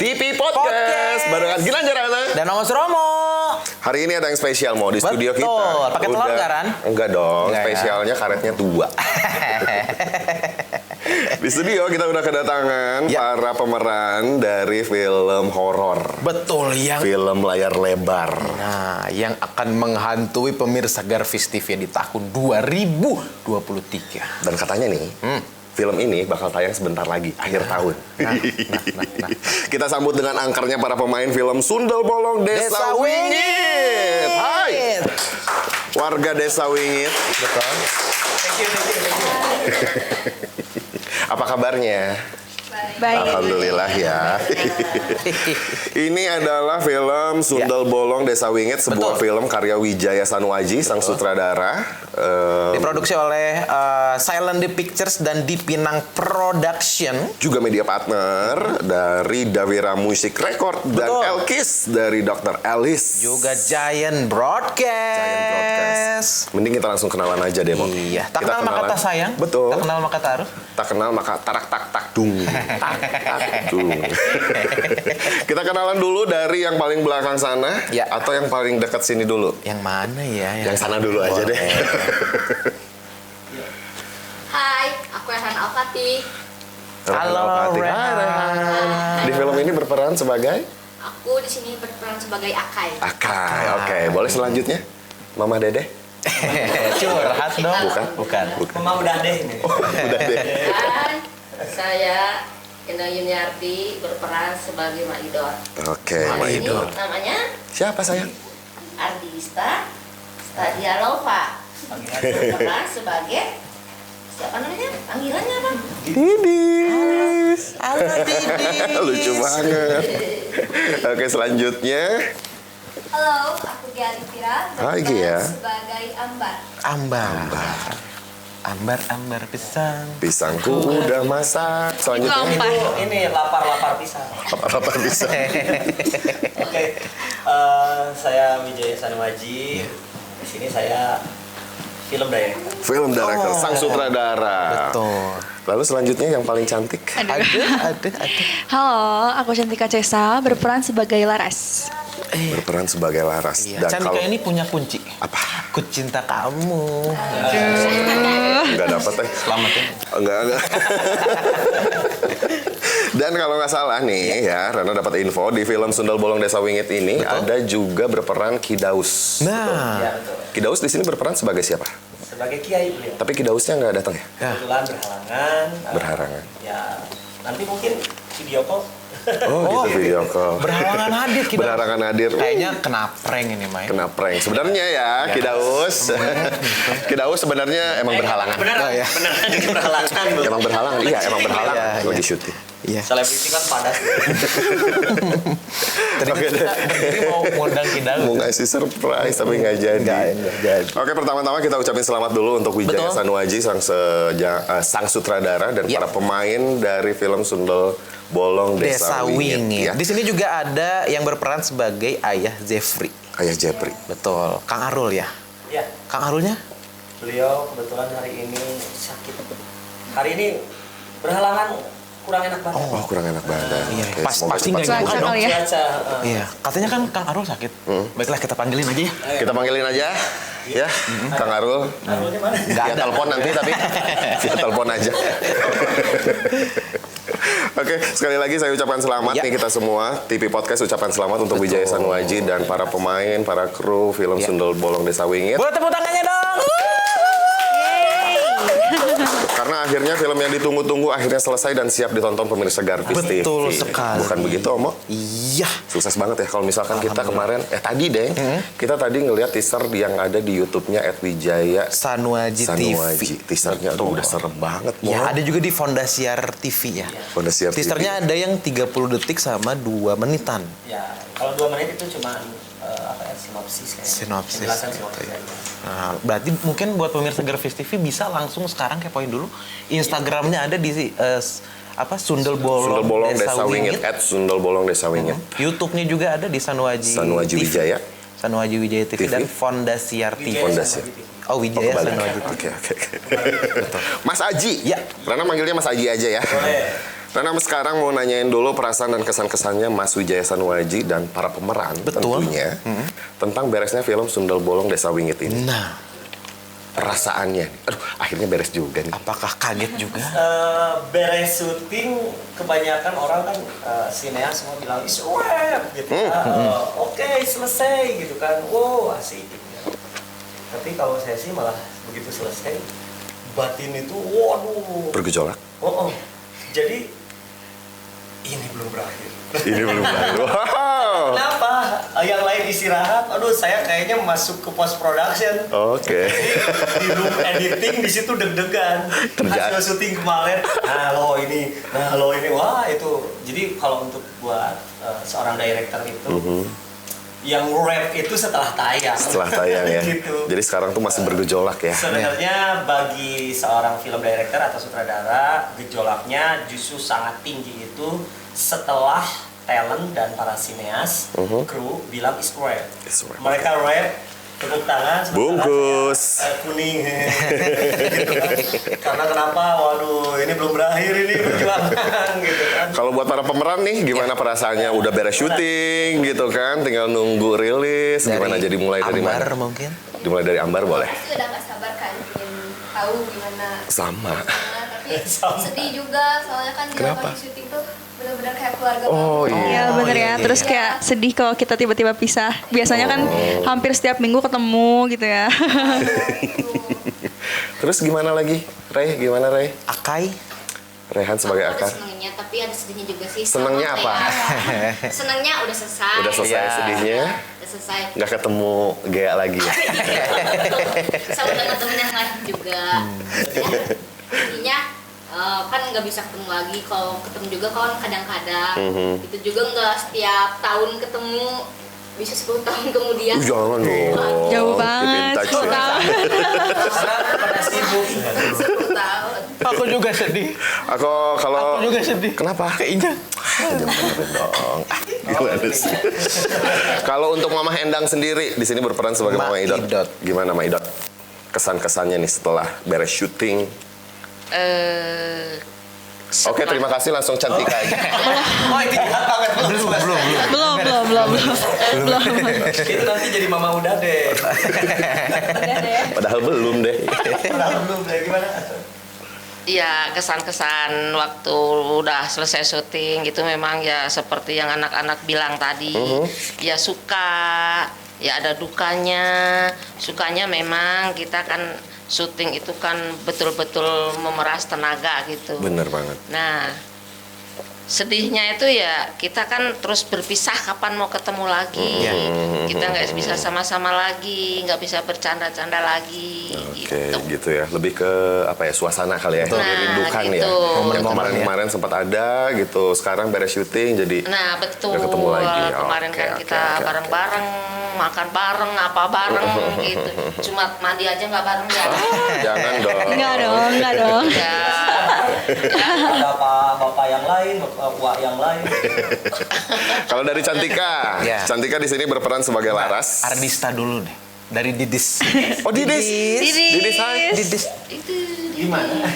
TV Podcast. Barengan Gilang Jarana dan Mas Romo. Hari ini ada yang spesial di studio kita. Betul. Pakai telur nggak, Ran? Enggak dong, Enggak, spesialnya karetnya 2. Di studio kita udah kedatangan para pemeran dari film horor. Betul, yang film layar lebar. Nah, yang akan menghantui pemirsa Garvis TV di tahun 2023. Dan katanya nih, film ini bakal tayang sebentar lagi, akhir tahun. Kita sambut dengan angkernya para pemain film Sundel Bolong Desa Wingit. Hai, warga Desa Wingit. Betul. Thank you. Apa kabarnya? Baik. Alhamdulillah ya. Ini adalah film Sundel Bolong Desa Wingit, sebuah film karya Wijaya Sanuaji, sang sutradara. Diproduksi oleh Silent The Pictures dan Dipinang Production. Juga media partner dari Dawira Music Record dan Elkis dari Dr. Ellis. Juga Giant Broadcast. Mending kita langsung kenalan aja deh, Mo. Iya, tak Kita kenal maka tak sayang. Betul. Tak kenal maka tak harus. Tak kenal maka tarak tak tak dung. Tak tak dung. Kita kenalan dulu dari yang paling belakang sana, atau yang paling dekat sini dulu? Yang mana ya? Yang sana dulu aja deh. Hai, aku Rehan Al-Fatih. Halo, Rehan. Di film ini berperan sebagai? Aku di sini berperan sebagai Akai. Akai, oke. Boleh selanjutnya? Mama Dede? Curhat dong. Bukan. Mama udah deh ini. Udah deh. Dan saya Ina Yuniarti berperan sebagai Maidor. Oke, Nah, ini Maidor. namanya Siapa sayang? Ardista Stadia Lova. Berperan sebagai siapa namanya? Panggilannya apa? Didis. Halo, Didis. Lucu banget. Oke, selanjutnya. Halo, aku Gia Alifira. Hai, Gia. Sebagai Ambar. Ambar pisang. Pisangku udah masak. Selanjutnya. Ini lapar pisang. Apa bisa? Oke, saya Wijaya Sanuaji. Di sini saya film director. Film director, sang sutradara. Betul. Lalu selanjutnya yang paling cantik. Ada. Halo, aku Cantika Cesa, berperan sebagai Laras. Berperan sebagai Laras. Iya, Dan Cantika kalau ini punya kunci. apa? Aku cinta kamu. Enggak dapat Selamat ya. Enggak. Dan kalau nggak salah nih ya, Rana dapat info di film Sundel Bolong Desa Wingit ini ada juga berperan Kidaus. Nah, Ya, betul. Kidaus di sini berperan sebagai siapa? Sebagai kiai beliau. Tapi Kidausnya nggak datang ya? Kebetulan berhalangan. Berhalangan. Ya, nanti mungkin video call. Oh, gitu video call. berhalangan hadir kita. Berhalangan hadir. Kayaknya kena prank ini, Mai. Kena prank. Sebenarnya ya, Kidaus. Kidaus sebenarnya emang berhalangan. Beneran, ya. beneran jadi berhalangan. Bu. Emang berhalangan. Iya, emang berhalangan. Iya, Lagi iya. syuting. Iya. Selebriti kan padat. Tadi Oke deh. mau ngundang Kidaus. Mau ngasih surprise tapi nggak jadi. Nggak jadi. Oke, pertama-tama kita ucapin selamat dulu untuk Wijaya Betul. Sanuaji, sang sutradara dan para pemain dari film Sundel Bolong Desa Wingit. Di sini juga ada yang berperan sebagai ayah Jeffrey. Ayah Jepri. Betul, Kang Arul ya. Ya, Kang Arulnya? beliau kebetulan hari ini sakit. Hari ini berhalangan kurang enak banget. Oh, kurang enak badan. Iya, Oke, pas- semoga pasti cepat nggak sembuh. Cuaca kali ya. Cuaca, Iya, katanya kan Kang Arul sakit. Baiklah, kita panggilin aja ya. Kita panggilin aja, ya, Kang Arul. Arulnya mana? Nggak Via ada. telepon nanti tapi via telepon aja. Oke, sekali lagi saya ucapkan selamat nih kita semua. TV Podcast ucapkan selamat untuk Wijaya Sanuaji dan para pemain, para kru film Sundel Bolong Desa Wingit. Boleh tepuk tangannya dong. Karena akhirnya film yang ditunggu-tunggu akhirnya selesai dan siap ditonton pemirsa Garvis TV. Betul sekali. Bukan begitu, Omo? Iya. Sukses banget ya kalau misalkan kita kemarin tadi deh kita tadi ngelihat teaser yang ada di YouTube-nya @wijaya Sanuaji Sanuaji. TV. Teasernya aduh, udah serem banget, Mo. Ya, ada juga di Fondasiar TV ya. Fondasiar TV. Teasernya ada yang 30 detik sama 2 menitan. Ya, kalau 2 menit itu cuma sinopsis kayaknya. Sinopsis. Penjelasan sinopsis. Nah, berarti mungkin buat pemirsa Garvis TV bisa langsung sekarang kepoin dulu. Instagramnya ada di Sundel Bolong Desa Wingit @Sundel Bolong Desa Wingit. YouTube-nya juga ada di Sanuaji TV. Wijaya. Sanuaji Wijaya TV, TV. dan Fondasiar TV. Fondasiar. Oh, Wijaya Kebalik. Sanuaji TV. Oke. Mas Aji. Ya. Rana manggilnya Mas Aji aja ya. Boleh. Karena sekarang mau nanyain dulu perasaan dan kesan-kesannya Mas Wijaya Sanuaji dan para pemeran Betul. tentunya tentang beresnya film Sundel Bolong Desa Wingit ini. Nah, Perasaannya, aduh akhirnya beres juga nih. apakah kaget juga? Beres syuting kebanyakan orang kan sineas semua bilang is web gitu oke selesai gitu kan, wow asik gitu ya. Tapi kalau saya sih malah begitu selesai batin itu waduh Bergejolak. jadi ini belum berakhir. Ini belum berakhir. Wow. Kenapa? Yang lain istirahat, aduh saya kayaknya masuk ke post production. Oke. Di room editing di situ deg-degan. Kerjaan. Hasil syuting kemarin, nah lo ini, wah itu. Jadi kalau untuk buat seorang director itu, yang rap itu setelah tayang. Setelah tayang ya. Gitu. Jadi sekarang tuh masih bergejolak ya. Sebenarnya bagi seorang film director atau sutradara, gejolaknya justru sangat tinggi itu setelah talent dan para sineas, kru bilang is rap. Is rap. Mereka rap, tepuk tangan, sementara Bungkus. saya, kuning. Gitu kan. Karena kenapa? Waduh, ini belum berakhir ini perjuangan gitu kan. Kalau buat para pemeran nih, gimana perasaannya? Udah beres syuting gitu kan, tinggal nunggu rilis. Gimana? Jadi mulai dari Ambar mana? mungkin? Dimulai dari Ambar boleh. Pasti udah gak sabar kan ingin tahu gimana. Sama. Tapi sedih juga soalnya kan di Kenapa? lokasi syuting tuh benar-benar kayak keluarga Oh, banget. Iya bener ya. Terus kayak sedih kalau kita tiba-tiba pisah. Biasanya kan hampir setiap minggu ketemu gitu ya. Terus gimana lagi? Ray, gimana Ray? Akai? Rehan sebagai Aku ada akar. senengnya tapi ada sedihnya juga sih. Senengnya Sama apa? kayak senengnya udah selesai. Udah selesai Iya. sedihnya, Udah selesai. nggak ketemu Gea lagi ya? Bisa udah ketemu yang lain juga. Intinya kan nggak bisa ketemu lagi. Kalau ketemu juga kan kadang-kadang. Itu juga nggak setiap tahun ketemu. Bisa 10 tahun kemudian. Jangan dong. Jauh Keep in banget. touch 10 ya. tahun. Karena pada sibuk. 10 tahun. Aku juga sedih. Kalau Aku juga sedih. Kenapa? Keinjak. Jangan benerin dong. Gimana sih? Kalau untuk Mama Endang sendiri di sini berperan sebagai Ma Mama Idot. Idot. Gimana Mama Idot? Kesan-kesannya nih setelah beres syuting. Oke, terima kasih langsung Cantika aja. Oh itu jahat banget. Belum. Itu nanti jadi mama udah deh. Padahal belum deh. Belum deh gimana? Ya kesan-kesan waktu udah selesai syuting gitu memang ya seperti yang anak-anak bilang tadi ya suka ya ada dukanya. Sukanya memang kita kan syuting itu kan betul-betul memeras tenaga gitu. Bener banget. Nah sedihnya itu ya kita kan terus berpisah kapan mau ketemu lagi. Kita nggak bisa sama-sama lagi, nggak bisa bercanda-canda lagi. Oke, gitu ya. Lebih ke apa ya, suasana kali ya. Nah, Dirindukan ya. gitu. Yang kemarin-kemarin sempat ada gitu. Sekarang beres syuting jadi Nah betul, nggak ketemu lagi. kemarin Oke, kan oke, kita oke, oke. bareng-bareng, makan bareng, apa bareng gitu. Cuma mandi aja nggak bareng ya. Jangan dong. Enggak dong. Ya, Ada bapak yang lain, bapak yang lain. Kalau dari Cantika, Ya. Cantika di sini berperan sebagai Laras. Ardista dulu deh. Dari Didis. Oh, Didis. Didis, hai. Didis. Itu Gimana?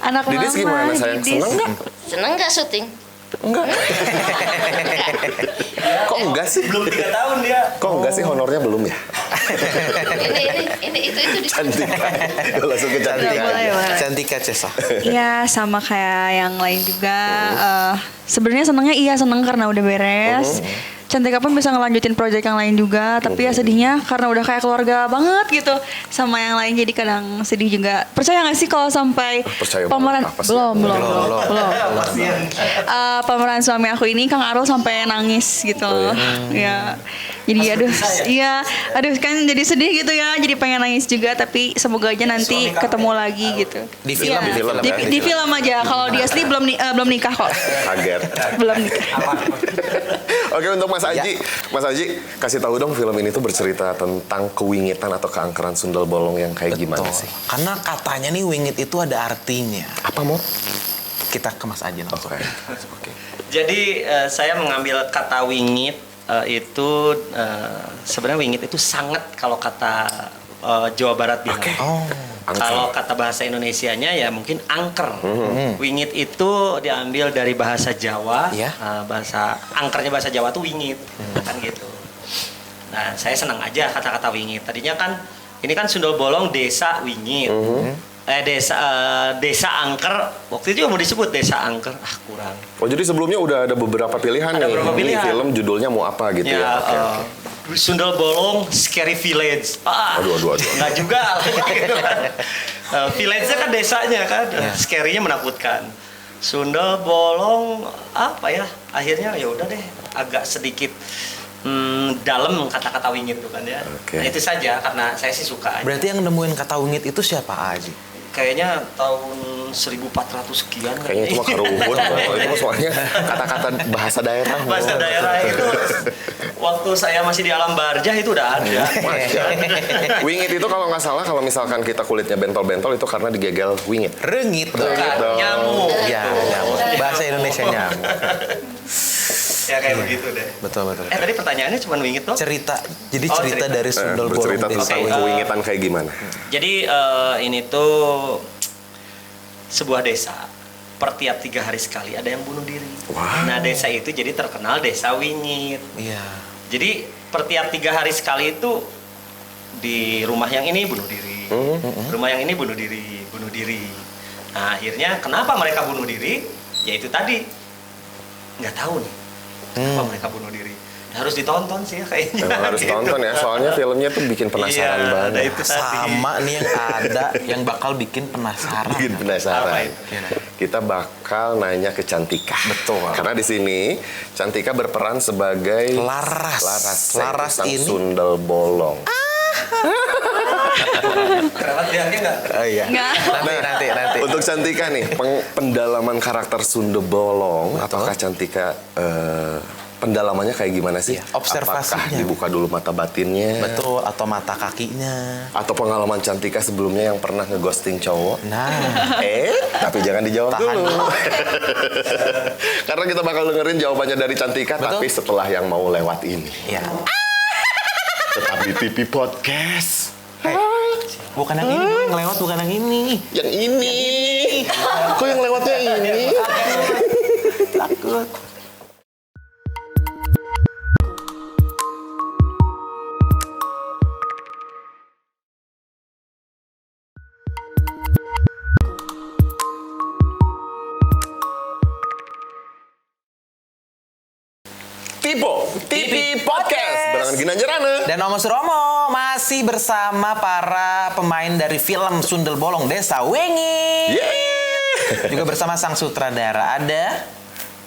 Anak Didis mama, gimana sayang? Didis. Seneng nggak? seneng nggak syuting? Kok enggak sih? Belum 3 tahun dia. Kok enggak sih honornya belum ya? Ini itu di Cantika. Langsung ke Cantika. Boleh. Cantika Cesa. Iya sama kayak yang lain juga. Sebenarnya senengnya seneng karena udah beres. Cantika pun bisa ngelanjutin proyek yang lain juga, tapi ya sedihnya karena udah kayak keluarga banget gitu sama yang lain, jadi kadang sedih juga. Percaya nggak sih kalau sampai Percaya pemeran banget. Apa sih? belum. Kasian. Pemeran suami aku ini Kang Arul sampai nangis gitu. Ya. Jadi aduh kan jadi sedih gitu ya, jadi pengen nangis juga, tapi semoga aja nanti Suami kamu ketemu lagi gitu. Di film, Iya, di film di, ya? di film aja. Kalau di asli belum nikah kok. Kaget. Belum nikah. Oke, untuk Mas Aji. Mas Aji, kasih tahu dong film ini tuh bercerita tentang kewingitan atau keangkeran Sundel Bolong yang kayak gimana sih? Karena katanya nih wingit itu ada artinya. Apa mau? Kita ke Mas Aji langsung. Oke. Jadi saya mengambil kata wingit itu sebenarnya wingit itu sangat kalau kata Jawa Barat bilang. Oh. Angker. Kalau kata bahasa Indonesianya ya mungkin angker. Wingit itu diambil dari bahasa Jawa. Iya. Bahasa angkernya bahasa Jawa tuh wingit, kan gitu. Nah, saya senang aja kata-kata wingit. Tadinya kan ini kan Sundel Bolong Desa Wingit. Desa Angker. Waktu itu juga mau disebut Desa Angker. Kurang. Oh jadi sebelumnya udah ada beberapa pilihan Ada nih. beberapa Ini pilihan. film judulnya mau apa gitu ya? Oke. Sundel Bolong Scary Village. Aduh. Nggak juga. Gitu kan. Village-nya kan desanya kan. Scary-nya menakutkan. Sundel Bolong apa ya? Akhirnya ya udah deh agak sedikit dalam kata-kata wingit tuh kan ya. Oke. Nah, itu saja karena saya sih suka aja. Berarti yang nemuin kata wingit itu siapa aja? Kayaknya tahun 1400 sekian. Kayaknya itu mah karuhun. Itu mah soalnya kata-kata bahasa daerah. Bahasa daerah itu waktu saya masih di alam barjah itu udah ada. Wingit itu kalau nggak salah kalau misalkan kita kulitnya bentol-bentol itu karena digegel wingit. Rengit dong. Bukan, dong. nyamuk. Ya, nyamuk. Bahasa Indonesia nyamuk. Ya kayak begitu deh. Betul. Tadi pertanyaannya cuma wingit doang. Cerita. Jadi Oh, cerita cerita. dari Sundel Bolong Bercerita Desa tentang Wingit. kewingitan kayak gimana? Jadi ini tuh sebuah desa. Per tiap 3 hari sekali ada yang bunuh diri. Wow. Nah desa itu jadi terkenal desa wingit. Iya. Jadi per tiap 3 hari sekali itu di rumah yang ini bunuh diri, rumah yang ini bunuh diri. Nah akhirnya kenapa mereka bunuh diri? Ya itu tadi nggak tahu nih kenapa mereka bunuh diri. Harus ditonton sih ya kayaknya. Memang harus Gitu. tonton ya, soalnya filmnya tuh bikin penasaran Iya, banget. ada itu tadi. Sama nih yang ada yang bakal bikin penasaran. Bikin Apa penasaran. itu? Kita bakal nanya ke Cantika. Betul. Karena di sini Cantika berperan sebagai Laras. Laras sang ini. Sundel Bolong. Kerabat dia nggak? Oh iya. Nggak. Nanti. Untuk Cantika nih, pendalaman karakter Sundel Bolong, apakah Cantika pendalamannya kayak gimana sih? Iya, observasinya. Apakah dibuka dulu mata batinnya? Betul, atau mata kakinya. Atau pengalaman Cantika sebelumnya yang pernah ngeghosting cowok? Nah, Tapi jangan dijawab Tahan dulu. dulu. Karena kita bakal dengerin jawabannya dari Cantika, Betul. tapi setelah yang mau lewat ini. ya. Tetap di TV Podcast. Bukan yang ini, yang lewat bukan yang ini. Yang ini. Kok yang lewatnya ini? Takut. TV Podcast. Barengan Ginanjar Ana. Dan Om Suromo masih bersama para pemain dari film Sundel Bolong Desa Wingit. Yeay. Juga bersama sang sutradara ada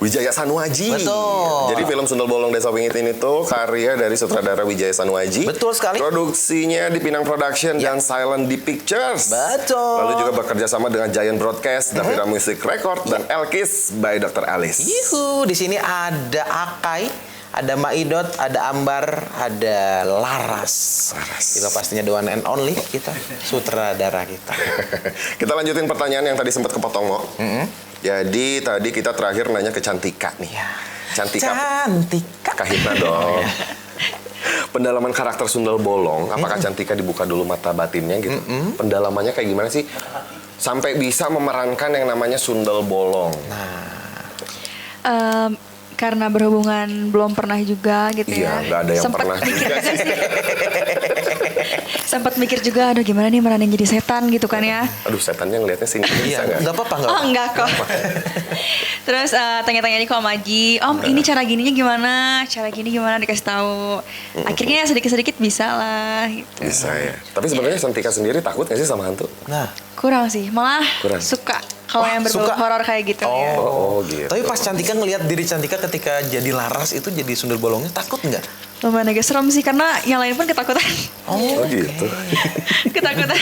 Wijaya Sanuaji. Betul. Jadi film Sundel Bolong Desa Wingit ini tuh karya dari sutradara Wijaya Sanuaji. Betul sekali. Produksinya di Pinang Production dan Silent D Pictures. Betul. Lalu juga bekerja sama dengan Giant Broadcast, Davira Music Record, dan Elkis by Dr. Alice. Yuhu, di sini ada Akai, ada Maidot, ada Ambar, ada Laras. Itu pastinya the one and only kita, sutradara kita. Kita lanjutin pertanyaan yang tadi sempat kepotong, Mo. Jadi tadi kita terakhir nanya ke Cantika nih. Ya. Cantika. Cantika. Kahitna dong. Pendalaman karakter Sundel Bolong, apakah Cantika dibuka dulu mata batinnya gitu? Pendalamannya kayak gimana sih? Sampai bisa memerankan yang namanya Sundel Bolong. Karena berhubungan belum pernah juga gitu Iya, ya. nggak ada yang Sempet pernah mikir juga aja sih. Sempat mikir juga, aduh gimana nih meranin jadi setan gitu kan ya. Aduh, setannya ngelihatnya sini bisa Iya, nggak? nggak apa-apa, nggak Oh apa-apa. enggak kok. Terus tanya-tanya nih ke Om Aji, Om ini cara gininya gimana? Cara gini gimana dikasih tahu. Akhirnya sedikit-sedikit bisa lah gitu. Bisa ya. Tapi sebenarnya Cantika sendiri takut nggak sih sama hantu? Nah, Kurang sih, malah Kurang. suka kalau yang berbau suka. horor kayak gitu ya. Oh gitu. tapi pas Cantika ngelihat diri Cantika ketika jadi Laras itu jadi Sundel Bolongnya takut nggak? Lumayan agak serem sih karena yang lain pun ketakutan. Oh gitu. Ketakutan.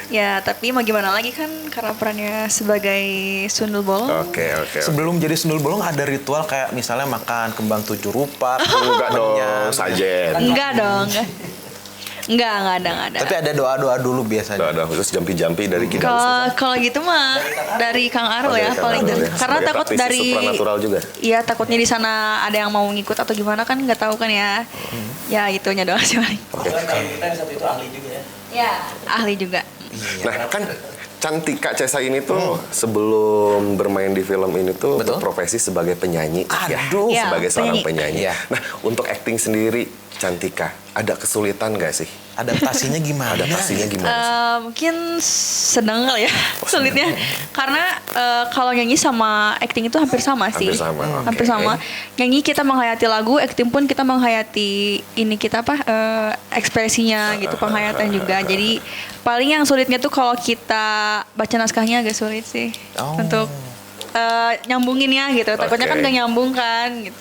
Ya, tapi mau gimana lagi kan karena perannya sebagai Sundel Bolong. Oke. Sebelum jadi Sundel Bolong ada ritual kayak misalnya makan kembang 7 rupa. Enggak dong, Menyam. sajen. Enggak dong. Enggak ada. Tapi ada doa-doa dulu biasanya. Ada khusus jampi-jampi dari kita. Kalau gitu mah dari Kang Arul ya paling karena takut dari supranatural juga. Iya, takutnya di sana ada yang mau ngikut atau gimana kan nggak tahu kan ya. Ya itunya doang sih paling. Kalau kita yang satu itu ahli juga ya. Ya, ahli juga. Iya. Nah kan Cantika Cesa ini tuh sebelum bermain di film ini tuh Betul. berprofesi sebagai penyanyi. Aduh. Ya, sebagai Ya, seorang penyanyi. penyanyi. Iya. Nah untuk acting sendiri Cantika ada kesulitan gak sih? Adaptasinya gimana? Adaptasinya gimana sih? Mungkin sedang kali ya sulitnya karena kalau nyanyi sama acting itu hampir sama sih. Hampir sama, oke. Hampir sama. Nyanyi kita menghayati lagu, acting pun kita menghayati ini kita ekspresinya gitu, penghayatan juga. Jadi paling yang sulitnya tuh kalau kita baca naskahnya agak sulit sih Oh. untuk nyambunginnya gitu. Takutnya kan Oke. gak nyambung kan gitu.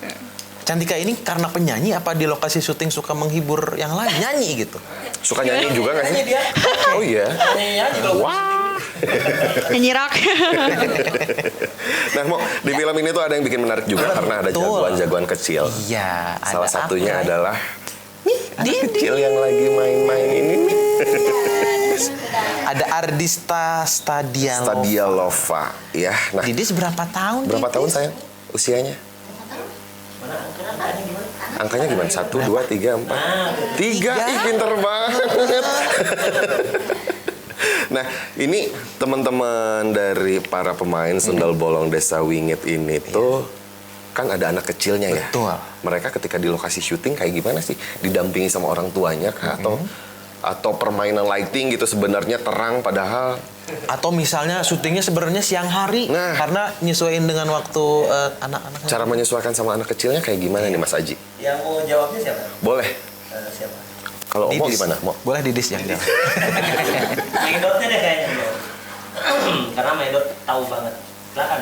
Cantika ini karena penyanyi apa di lokasi syuting suka menghibur yang lain nyanyi gitu? Suka nyanyi juga gak Nyanyi sih? dia. Oh iya. Nyanyi kalau Wah. Nyanyi rock. Nah, Mo, di film ini tuh ada yang bikin menarik juga karena ada Betul. jagoan-jagoan kecil. Iya. Salah ada satunya apa? adalah anak kecil yang lagi main-main ini nih. Ada Ardista Stadia. Stadia Lova, ya. Nah, Didis berapa tahun? berapa Didis? tahun sayang usianya? Angkanya gimana? 1, 2, 3, 4. 3, ih pinter banget. Nah, ini teman-teman dari para pemain Sundal Bolong Desa Wingit ini tuh kan ada anak kecilnya ya. Betul. Mereka ketika di lokasi syuting kayak gimana sih? Didampingi sama orang tuanya kah? Atau permainan lighting gitu sebenarnya terang padahal Atau misalnya syutingnya sebenarnya siang hari Nah. karena nyesuaiin dengan waktu anak-anak. cara menyesuaikan sama anak kecilnya kayak gimana nih Mas Aji? Yang mau jawabnya siapa? Boleh. Siapa? Kalau Omo Didis. gimana? Mo? Boleh Didis yang jawab. Maidotnya deh kayaknya. Karena Maidot tahu banget. Silakan.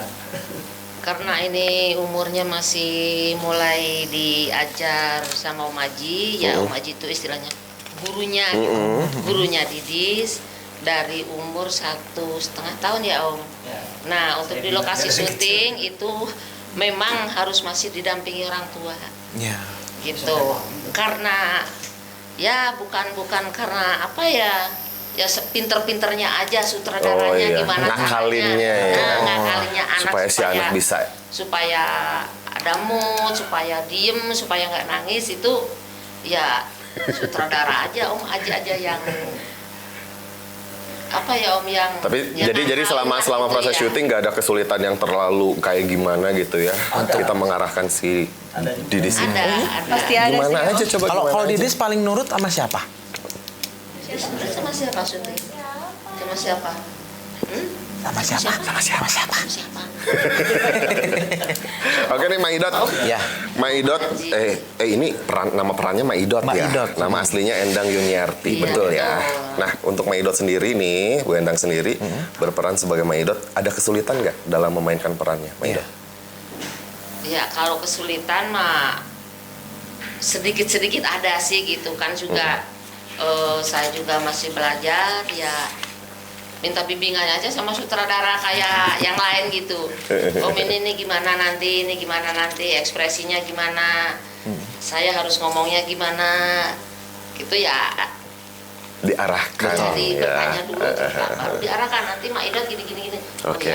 Karena ini umurnya masih mulai diajar sama Om Aji, ya Om Aji itu istilahnya gurunya, gitu. Gurunya Didis dari umur 1,5 tahun ya Om. Ya. Nah untuk di lokasi syuting itu memang harus masih didampingi orang tua, Ya. gitu. Karena ya bukan karena apa ya. Ya pinter-pinternya aja sutradaranya Oh, iya. gimana Ngakalinnya caranya. ya. Nah, ngakalinnya anak Supaya si anak bisa. supaya ada mood, supaya diem, supaya nggak nangis itu ya sutradara aja Om aja yang apa ya Om yang Tapi yang jadi selama ngakalin proses gitu ya. syuting nggak ada kesulitan yang terlalu kayak gimana gitu ya untuk kita mengarahkan si Didis ini. ada Pasti ada Gimana sih. aja coba Kalau gimana kalau aja? Didis paling nurut sama siapa? sama siapa syuting sama siapa Sama siapa? Sama siapa? sama siapa Oke nih Maidot. Ya. Maidot ini nama perannya Maidot ya. Maidot. Nama aslinya Endang Yuniarti, Iya, betul ya. betul. Nah, untuk Maidot sendiri nih, Bu Endang sendiri berperan sebagai Maidot, ada kesulitan nggak dalam memainkan perannya, Maidot? ya kalau kesulitan mah sedikit-sedikit ada sih gitu kan juga saya juga masih belajar ya minta bimbingan aja sama sutradara kayak yang lain gitu. Om ini gimana nanti ekspresinya gimana, saya harus ngomongnya gimana gitu ya. Diarahkan. Jadi ya. bertanya dulu baru diarahkan nanti Maidot gini. Oke.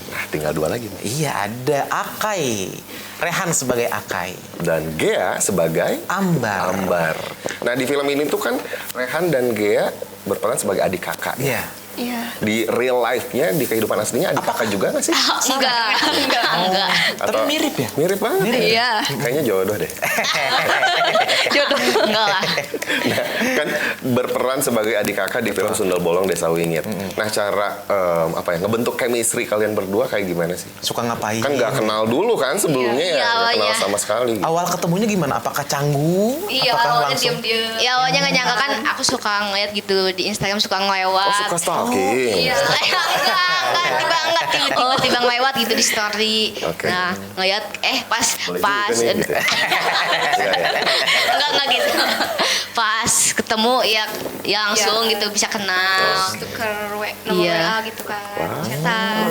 Nah, tinggal 2 lagi nih. Iya, ada Akai. Rehan sebagai Akai. Dan Gea sebagai Ambar. Ambar. Nah, di film ini tuh kan Rehan dan Gea berperan sebagai adik kakak. Iya. Iya. Di real life-nya, di kehidupan aslinya adik kakak juga nggak sih? Enggak. Tapi mirip ya? Mirip banget. Iya. Kayaknya jodoh deh. Jodoh. Enggak lah. Nah, kan berperan sebagai adik kakak di film Sundal Bolong Desa Wingit. Nah, cara ngebentuk chemistry kalian berdua kayak gimana sih? Suka ngapain? Kan nggak kenal dulu kan sebelumnya Iya, ya, nggak kenal awalnya. sama sekali. Awal ketemunya gimana? Apakah canggung? Iya, Apakah awalnya langsung? diem-diem. Ya awalnya nggak nyangka kan aku suka ngeliat gitu di Instagram suka ngelewat. Oh, suka stalking. Iya, tiba-tiba ngelewat gitu di story. Oke. Nah, ngeliat pas Boleh pas juga nih, gitu ya. Iya, iya. enggak gitu. Pas ketemu ya langsung gitu bisa kenal. Tuker nomor Iya. WA gitu kan, chatan.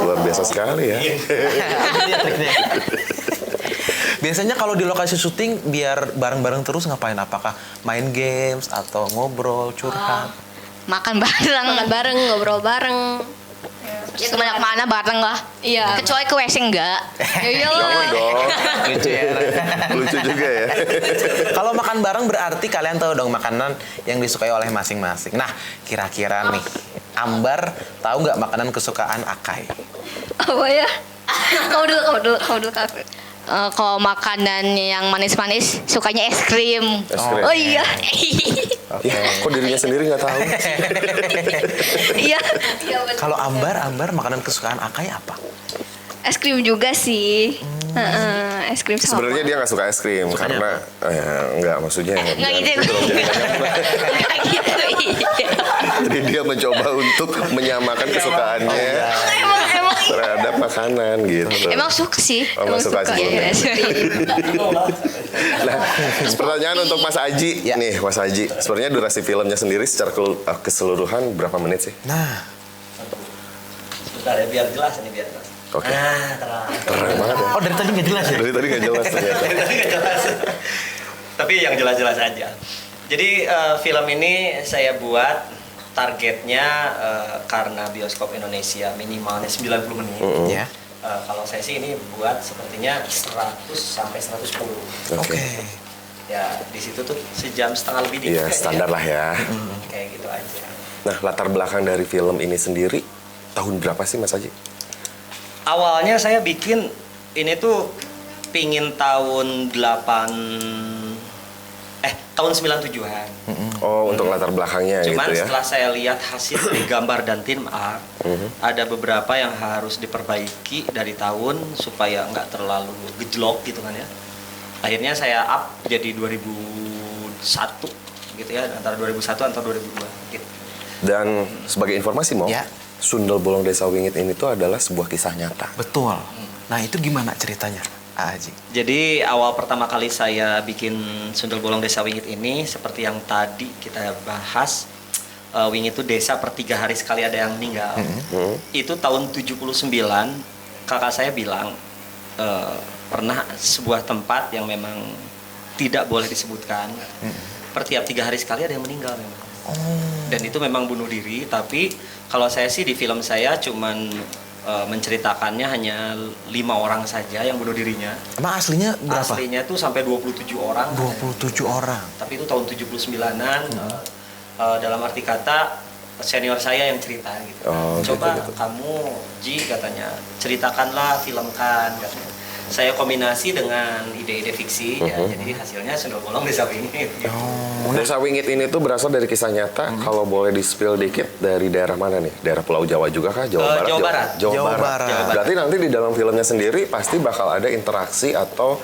Luar biasa sekali ya. Biasanya kalau di lokasi syuting biar bareng-bareng terus ngapain? Apakah main games atau ngobrol, curhat? Makan bareng. Makan bareng, ngobrol bareng. Ya, kemana-mana bareng lah. Iya. Kecuali ke WC enggak. Ya iyalah. Jangan dong. Lucu ya. Lucu juga ya. Kalau makan bareng berarti kalian tahu dong makanan yang disukai oleh masing-masing. Nah, kira-kira nih, Ambar tahu nggak makanan kesukaan Akai? Apa ya? Kamu dulu Kak. Kalau makanan yang manis-manis sukanya es krim. Es krim. Oh iya. Ya, kok dirinya sendiri nggak tahu? Iya. Kalau Ambar makanan kesukaan Akai apa? Es krim juga sih. Es krim sama. Sebenarnya dia nggak suka es krim karena nggak maksudnya. Nggak gitu. Nggak gitu. Iya. Jadi dia mencoba untuk menyamakan kesukaannya Emang terhadap makanan gitu. Emang suka sih. Oh, emang suka sih. ya, es krim. Nah, pertanyaan untuk Mas Aji. Ya. Nih, Mas Aji. Sebenarnya durasi filmnya sendiri secara keseluruhan berapa menit sih? Nah, Bentar ya, biar jelas ini biar jelas. Oke. Nah, terang. Keren banget ya. oh dari tadi nggak jelas ya? Dari tadi nggak jelas ternyata. Tadi nggak jelas. Tapi yang jelas-jelas aja. Jadi film ini saya buat targetnya karena bioskop Indonesia minimalnya 90 menit. Ya. Kalau saya sih ini buat sepertinya 100 sampai 110. Oke. Ya di situ tuh sejam setengah lebih Iya, dikit standar lah ya. Kayak gitu aja. Nah, latar belakang dari film ini sendiri tahun berapa sih Mas Aji? Awalnya saya bikin ini tuh pingin tahun 97-an. Oh, untuk latar belakangnya Cuman gitu ya. setelah saya lihat hasil dari gambar dan tim art, ada beberapa yang harus diperbaiki dari tahun supaya nggak terlalu gejlok gitu kan ya. Akhirnya saya up jadi 2001 gitu ya, antara 2001 atau 2002 gitu. Dan sebagai informasi mau, Ya. Sundel Bolong Desa Wingit ini tuh adalah sebuah kisah nyata. Betul. Nah itu gimana ceritanya, Aji? Jadi awal pertama kali saya bikin Sundel Bolong Desa Wingit ini seperti yang tadi kita bahas, Wingit itu desa per 3 hari sekali ada yang meninggal. Itu tahun 79 kakak saya bilang pernah sebuah tempat yang memang tidak boleh disebutkan. Per tiap 3 hari sekali ada yang meninggal memang. Dan itu memang bunuh diri, tapi kalau saya sih di film saya cuman menceritakannya hanya 5 orang saja yang bunuh dirinya. Emang aslinya berapa? Aslinya tuh sampai 27 orang. 27 orang. Tapi itu tahun 79-an. Dalam arti kata senior saya yang cerita gitu. Oh, Coba gitu. kamu Ji katanya ceritakanlah, filmkan katanya. Saya kombinasi dengan ide-ide fiksi ya, jadi hasilnya Sundel Bolong Desa Wingit. Gitu. Desa Wingit ini tuh berasal dari kisah nyata. Kalau boleh di-spill dikit, dari daerah mana nih? Daerah Pulau Jawa juga kah? Jawa Barat? Jawa Barat. Jawa Barat. Berarti nanti di dalam filmnya sendiri pasti bakal ada interaksi atau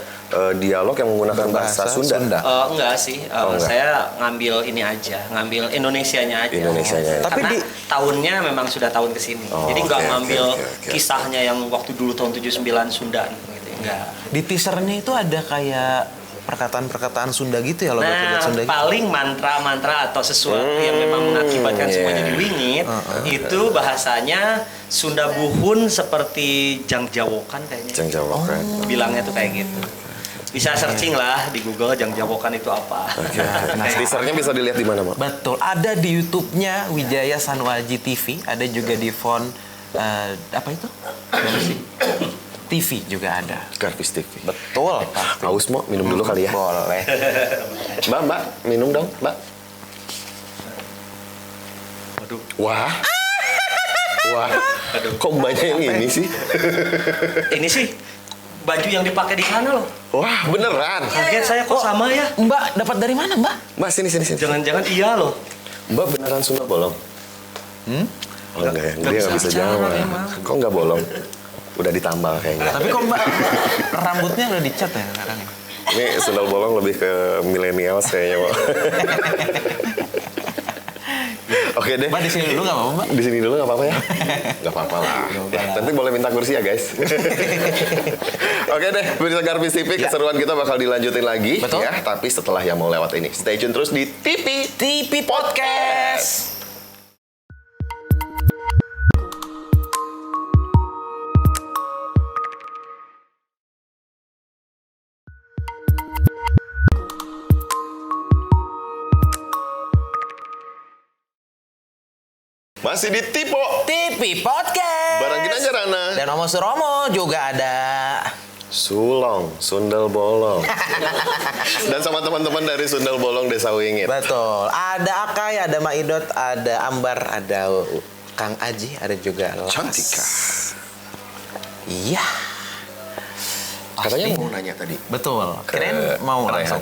dialog yang menggunakan bahasa Sunda. Enggak sih, enggak. saya ngambil ini aja, ngambil Indonesianya aja. Indonesianya aja. Tapi Karena di- tahunnya memang sudah tahun kesini, Oh, jadi nggak oke, ngambil oke. kisahnya yang waktu dulu tahun 79 Sunda gitu, enggak. Di teasernya itu ada kayak perkataan-perkataan Sunda gitu ya, logat Nah, Sunda gitu. paling mantra-mantra atau sesuatu yang memang mengakibatkan iya. semua jadi wingit, itu bahasanya Sunda Buhun seperti Jang Jawokan kayaknya. Jang Jawa kan. Bilangnya tuh kayak gitu. Bisa searching lah di Google Jang Jawokan itu apa. Nah, teasernya bisa dilihat di mana, Mak? Betul, ada di YouTube-nya Wijaya Sanwaji TV, ada juga di font apa itu? Apa sih? TV juga ada. Garvis TV. Betul, pasti. Haus mau minum dulu kali ya. Boleh. Mbak, minum dong, Mbak. Waduh. Wah. Wah. Aduh. Kok mbaknya yang ini sih? Ini sih baju yang dipakai di sana loh. Wah, beneran. Kaget saya kok sama ya. Mbak dapat dari mana, Mbak? Mbak, sini. Jangan-jangan iya loh. Mbak beneran Sunda bolong? Oh enggak ya, dia nggak bisa jawab. Kok nggak bolong? Udah ditambal kayaknya. Tapi kok Mbak rambutnya udah dicat ya sekarang ya? Ini sundal bolong lebih ke milenial kayaknya, Mbak. Oke deh. Mbak di sini dulu nggak apa-apa, Mbak? Di sini dulu nggak apa-apa ya? Nggak apa-apa lah. Nanti boleh minta kursi ya guys. Oke deh, pemirsa Garvis TV, keseruan kita bakal dilanjutin lagi. Betul. Ya, tapi setelah yang mau lewat ini. Stay tune terus di TV Podcast. Masih di Tipo TV Podcast. bareng kita aja Rana Dan Omo Suromo juga ada. Sulong, Sundel Bolong. Dan sama teman-teman dari Sundel Bolong Desa Wingit. Betul. Ada Akai, ada Maidot, ada Ambar, ada Kang Aji, ada juga Laras. Cantika. Iya. Katanya Pasti. mau nanya tadi. Betul. Kirain mau Rehan. langsung.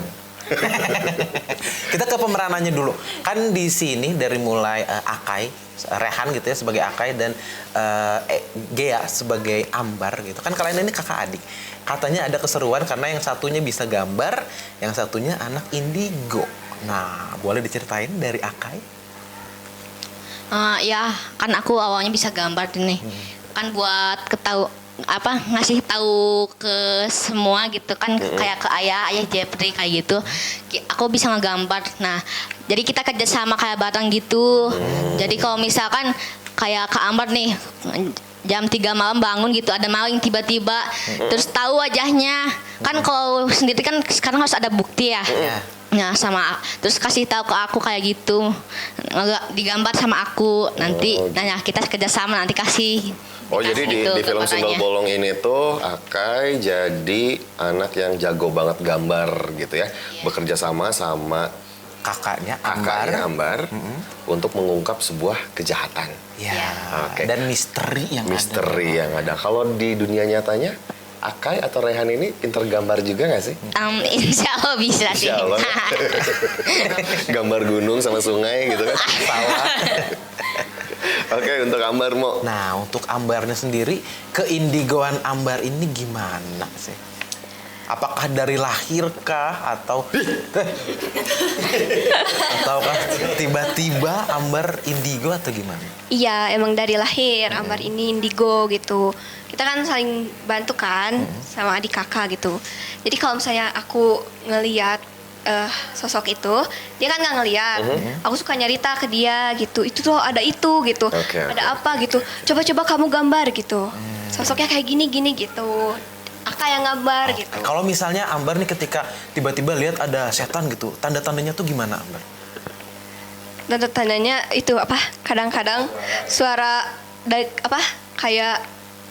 Kita ke pemeranannya dulu. Kan di sini dari mulai Akai, Rehan gitu ya sebagai Akai dan Gea sebagai Ambar gitu. Kan kalian ini kakak adik. Katanya ada keseruan karena yang satunya bisa gambar, yang satunya anak indigo. Nah, boleh diceritain dari Akai? Ya, kan aku awalnya bisa gambar nih. Kan buat ngasih tahu ke semua gitu kan, kayak ke ayah Jeffrey kayak gitu. Aku bisa ngegambar. Nah, jadi kita kerjasama kayak bareng gitu. Jadi kalau misalkan kayak Kak Ambar nih jam 3 malam bangun gitu, ada maling tiba-tiba, terus tahu wajahnya. Kan kalau sendiri kan sekarang harus ada bukti ya. Nah, terus kasih tahu ke aku kayak gitu, digambar sama aku nanti. Nah, kita kerjasama nanti kasih. Oh, jadi di film Sundel Bolong ini tuh Akai jadi anak yang jago banget gambar gitu ya. Bekerja sama Kakaknya Ambar. Ambar untuk mengungkap sebuah kejahatan. Ya. Oke. Dan misteri yang ada. Kalau di dunia nyatanya Akai atau Rehan ini pinter gambar juga nggak sih? Insya Allah bisa sih. Insya Allah. Gambar gunung sama sungai gitu kan? Sawah. Oke, untuk Ambar Mo. Nah, untuk Ambarnya sendiri, keindigoan Ambar ini gimana sih? Apakah dari lahir kah ataukah tiba-tiba Ambar indigo atau gimana? Iya, emang dari lahir Ambar ini indigo gitu. Kita kan saling bantu kan sama adik kakak gitu. Jadi kalau misalnya aku ngeliat sosok itu, dia kan nggak ngeliat. Aku suka nyarita ke dia gitu. Itu tuh ada itu gitu. Ada apa gitu. Coba-coba kamu gambar gitu. Sosoknya kayak gini gitu. Aka yang gambar gitu. Kalau misalnya Ambar nih ketika tiba-tiba lihat ada setan gitu, tanda-tandanya tuh gimana Ambar? Tanda-tandanya itu apa? Kadang-kadang suara kayak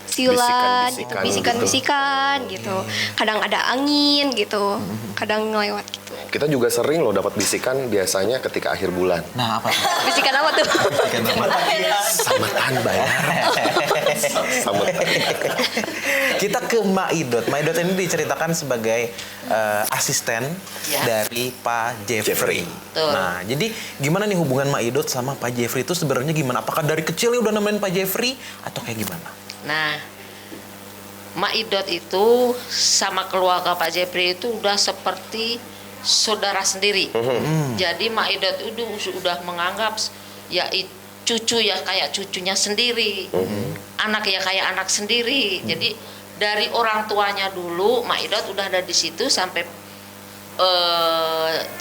siulan, bisikan-bisikan gitu. Kadang ada angin gitu. Kadang ngelewat gitu. Kita juga sering loh dapat bisikan biasanya ketika akhir bulan. Nah, apa tuh? Bisikan apa tuh? Samatan bayar. Samatan. Kita ke Maidot. Maidot ini diceritakan sebagai asisten dari Pak Jeffrey. Betul. Nah, jadi gimana nih hubungan Maidot sama Pak Jeffrey itu sebenarnya gimana? Apakah dari kecil ya udah nemenin Pak Jeffrey atau kayak gimana? Nah, Maidot itu sama keluarga Pak Jeffrey itu udah seperti saudara sendiri. Jadi Maidot itu udah menganggap ya cucu ya kayak cucunya sendiri, anak ya kayak anak sendiri. Jadi dari orang tuanya dulu Maidot udah ada di situ sampai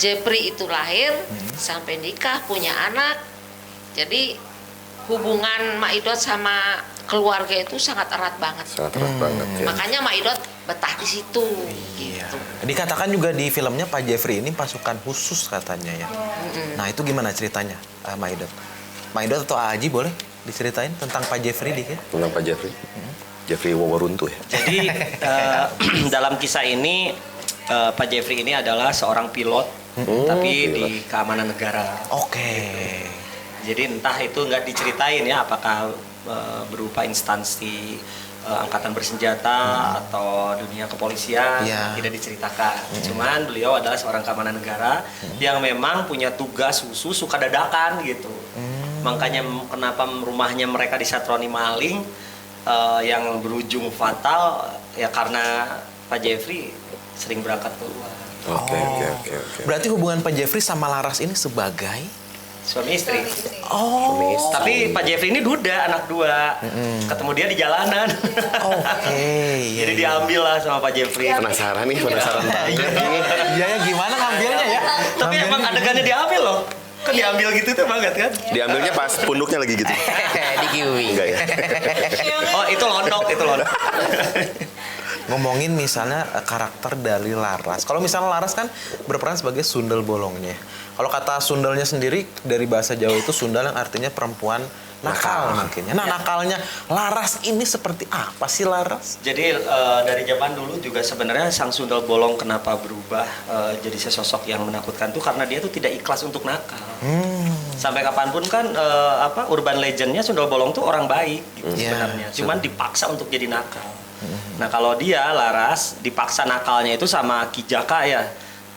Jeffrey itu lahir sampai nikah punya anak. Jadi hubungan Maidot sama keluarga itu sangat erat banget. Sangat erat banget ya. Makanya Maidot betah di situ. Gitu. Dikatakan juga di filmnya Pak Jeffrey ini pasukan khusus katanya ya. Nah, itu gimana ceritanya Maidot? Maidot atau Aji boleh diceritain tentang Pak Jeffrey dikit? Tentang Pak Jeffrey. Jeffrey Wawaruntu ya. Jadi dalam kisah ini Pak Jeffrey ini adalah seorang pilot, tapi di keamanan negara. Oke. Jadi entah itu nggak diceritain ya apakah berupa instansi angkatan bersenjata atau dunia kepolisian, tidak diceritakan. Cuman beliau adalah seorang keamanan negara yang memang punya tugas khusus suka dadakan gitu. Makanya kenapa rumahnya mereka disatroni maling yang berujung fatal ya karena Pak Jeffrey sering berangkat keluar. Oke. Berarti hubungan Pak Jeffrey sama Laras ini sebagai Suami istri. Oh. Tapi Pak Jeffrey ini duda, anak dua. Ketemu dia di jalanan. Oke. Jadi diambil lah sama Pak Jeffrey. Penasaran banget ini. Iya ya, gimana ngambilnya ya? Tapi emang adegannya diambil loh. Kan diambil gitu tuh banget kan? Diambilnya pas punduknya lagi gitu. Di kiwi. Enggak ya? Oh, itu londok. Ngomongin misalnya karakter dari Laras. Kalau misalnya Laras kan berperan sebagai sundel bolongnya. Kalau kata sundelnya sendiri dari bahasa Jawa itu sundel yang artinya perempuan nakal mungkin. Nah, nakalnya Laras ini seperti apa sih Laras? Jadi dari zaman dulu juga sebenarnya Sang Sundel Bolong kenapa berubah jadi sesosok yang menakutkan tuh karena dia tuh tidak ikhlas untuk nakal. Sampai kapanpun kan urban legendnya Sundel Bolong tuh orang baik gitu sebenarnya. Cuman dipaksa untuk jadi nakal. Nah kalau dia Laras dipaksa nakalnya itu sama Ki Jaka ya.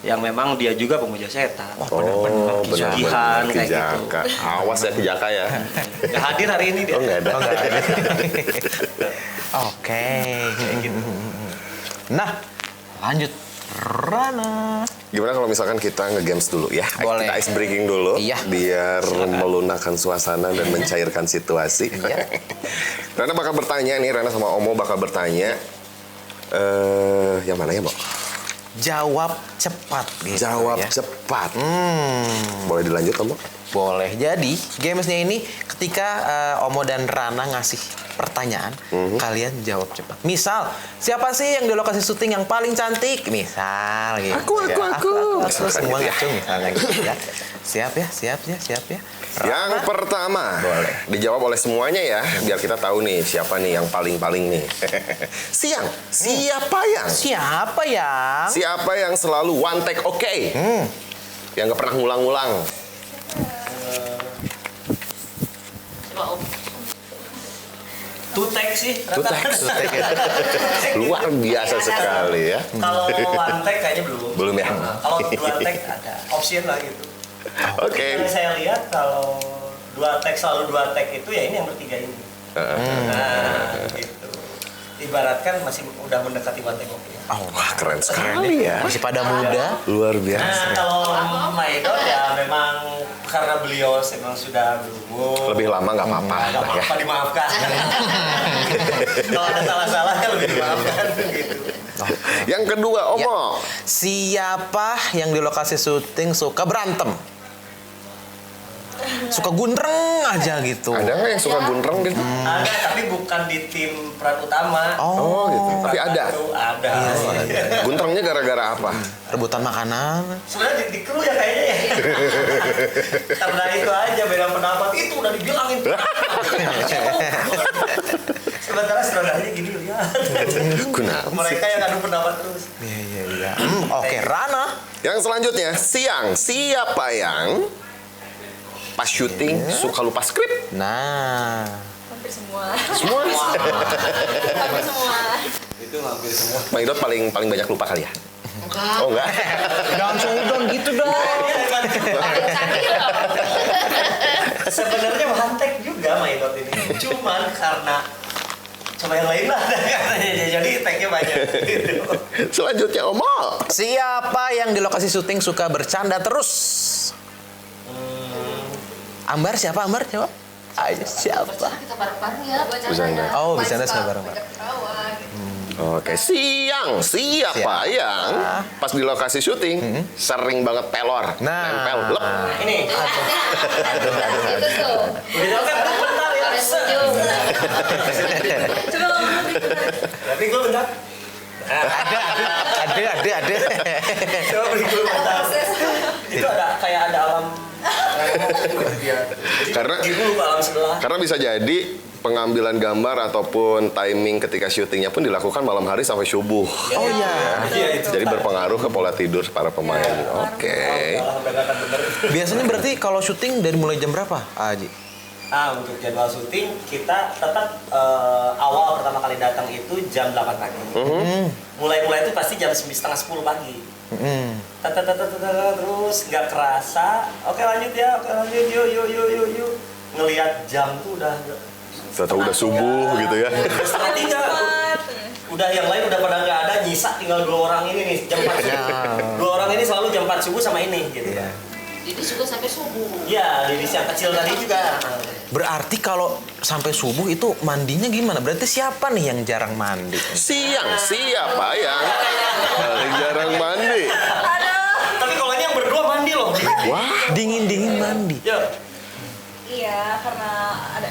Yang memang dia juga pemuja setan. Benar-benar Pesugihan Ki kayak gitu. Jaka. Awas ya Ki Jaka ya. Nggak hadir hari ini dia. Oh, nggak ada. Oke. Nah, lanjut Rana. Gimana kalau misalkan kita nge-games dulu ya? Boleh. Kita ice breaking dulu Iya. biar melunakkan suasana dan mencairkan situasi. Iya. Rana bakal bertanya nih, Rana sama Omo bakal bertanya. Yang mana ya, Mbak? Jawab cepat gitu. Jawab ya. cepat. Boleh dilanjut, Omo? Boleh. Jadi, gamesnya ini ketika Omo dan Rana ngasih pertanyaan, kalian jawab cepat. Misal, siapa sih yang di lokasi syuting yang paling cantik? Misal gitu. Aku. Semua ngaco misalnya gitu ya. Siap ya. Yang pertama, Boleh. dijawab oleh semuanya ya, biar kita tahu nih siapa nih yang paling-paling nih. Siapa yang? Siapa yang selalu one take oke? Yang gak pernah ngulang-ngulang. Coba Om. Tutek sih. Tutek. Luar biasa sekali ya. Kalau one take kayaknya belum. Belum ya? Kalau dua take ada option lah gitu. Oke. Yang saya lihat kalau selalu dua take itu ya ini yang bertiga ini. Nah, gitu. Ibaratkan masih udah mendekati one take oke. Wah, keren sekali ya. Masih pada muda. Luar Nah, biasa. kalau Maidot ya memang karena beliau memang sudah berumur. Lebih lama nggak apa-apa Nggak lah ya. apa-apa dimaafkan. Kalau ada salah-salah ya lebih dimaafkan gitu. Yang kedua, Omo. Siapa yang di lokasi syuting suka berantem? Suka guntreng aja gitu. Ada nggak yang suka guntreng gitu? Ada tapi bukan di tim peran utama. Oh, gitu. Tapi ada. Ada. Guntrengnya gara-gara apa? Rebutan makanan. Sebenarnya di kru ya kayaknya ya. Karena itu aja beda pendapat itu udah dibilangin. Sementara saudaranya gini lihat. Kenapa sih? Mereka yang adu pendapat terus. Iya. Oke, Rana. Yang selanjutnya, siapa yang pas syuting suka lupa skrip? Nah. Hampir semua. Semua. Hampir semua. Itu hampir semua. Maidot paling banyak lupa kali ya? Enggak. Oh enggak? Jangan sudon gitu dong. Sebenarnya mantek juga Maidot ini. Cuman karena coba yang lain lah katanya. Jadi tag-nya banyak gitu. Selanjutnya, Omo. Siapa yang di lokasi syuting suka bercanda terus? Ambar siapa? Ambar jawab. Ayo siapa? Kita bareng-bareng ya buat Bercanda. Oh, bercanda sama bareng-bareng. Oke, siapa yang pas di lokasi syuting sering banget pelor, Nah. nempel, lep. Ini. Itu tuh. Udah jawab kan bentar ya. Harus setuju. Coba ngomong Tapi gue bentar. Ada. Coba beri gue bentar. Itu ada kayak ada alam. Karena- Jadi lupa alam sebelah. Karena bisa jadi pengambilan gambar ataupun timing ketika syutingnya pun dilakukan malam hari sampai subuh. Oh iya. Iya itu. Jadi berpengaruh ke pola tidur para pemain. Oke. Alhamdulillah kan bener. Biasanya berarti kalau syuting dari mulai jam berapa, Aji? Untuk jadwal syuting kita tetap awal pertama kali datang itu jam 8 pagi. Mulai itu pasti jam 9:30 pagi. Terus nggak kerasa. Oke lanjut ya, yuk. Ngelihat jam tuh udah Tahu udah subuh gitu ya. setengah 3. Udah yang lain udah pada nggak ada, nyisa tinggal 2 orang ini nih jam 4 subuh. 2 orang ini selalu jam 4 subuh sama ini gitu. Jadi suka sampai subuh. Iya, Didis yang kecil tadi juga. Berarti kalau sampai subuh itu mandinya gimana? Berarti siapa nih yang jarang mandi? Siapa yang paling jarang mandi? Tapi kalau ini yang berdua mandi loh. Wah, Dingin mandi. Ya. Iya, karena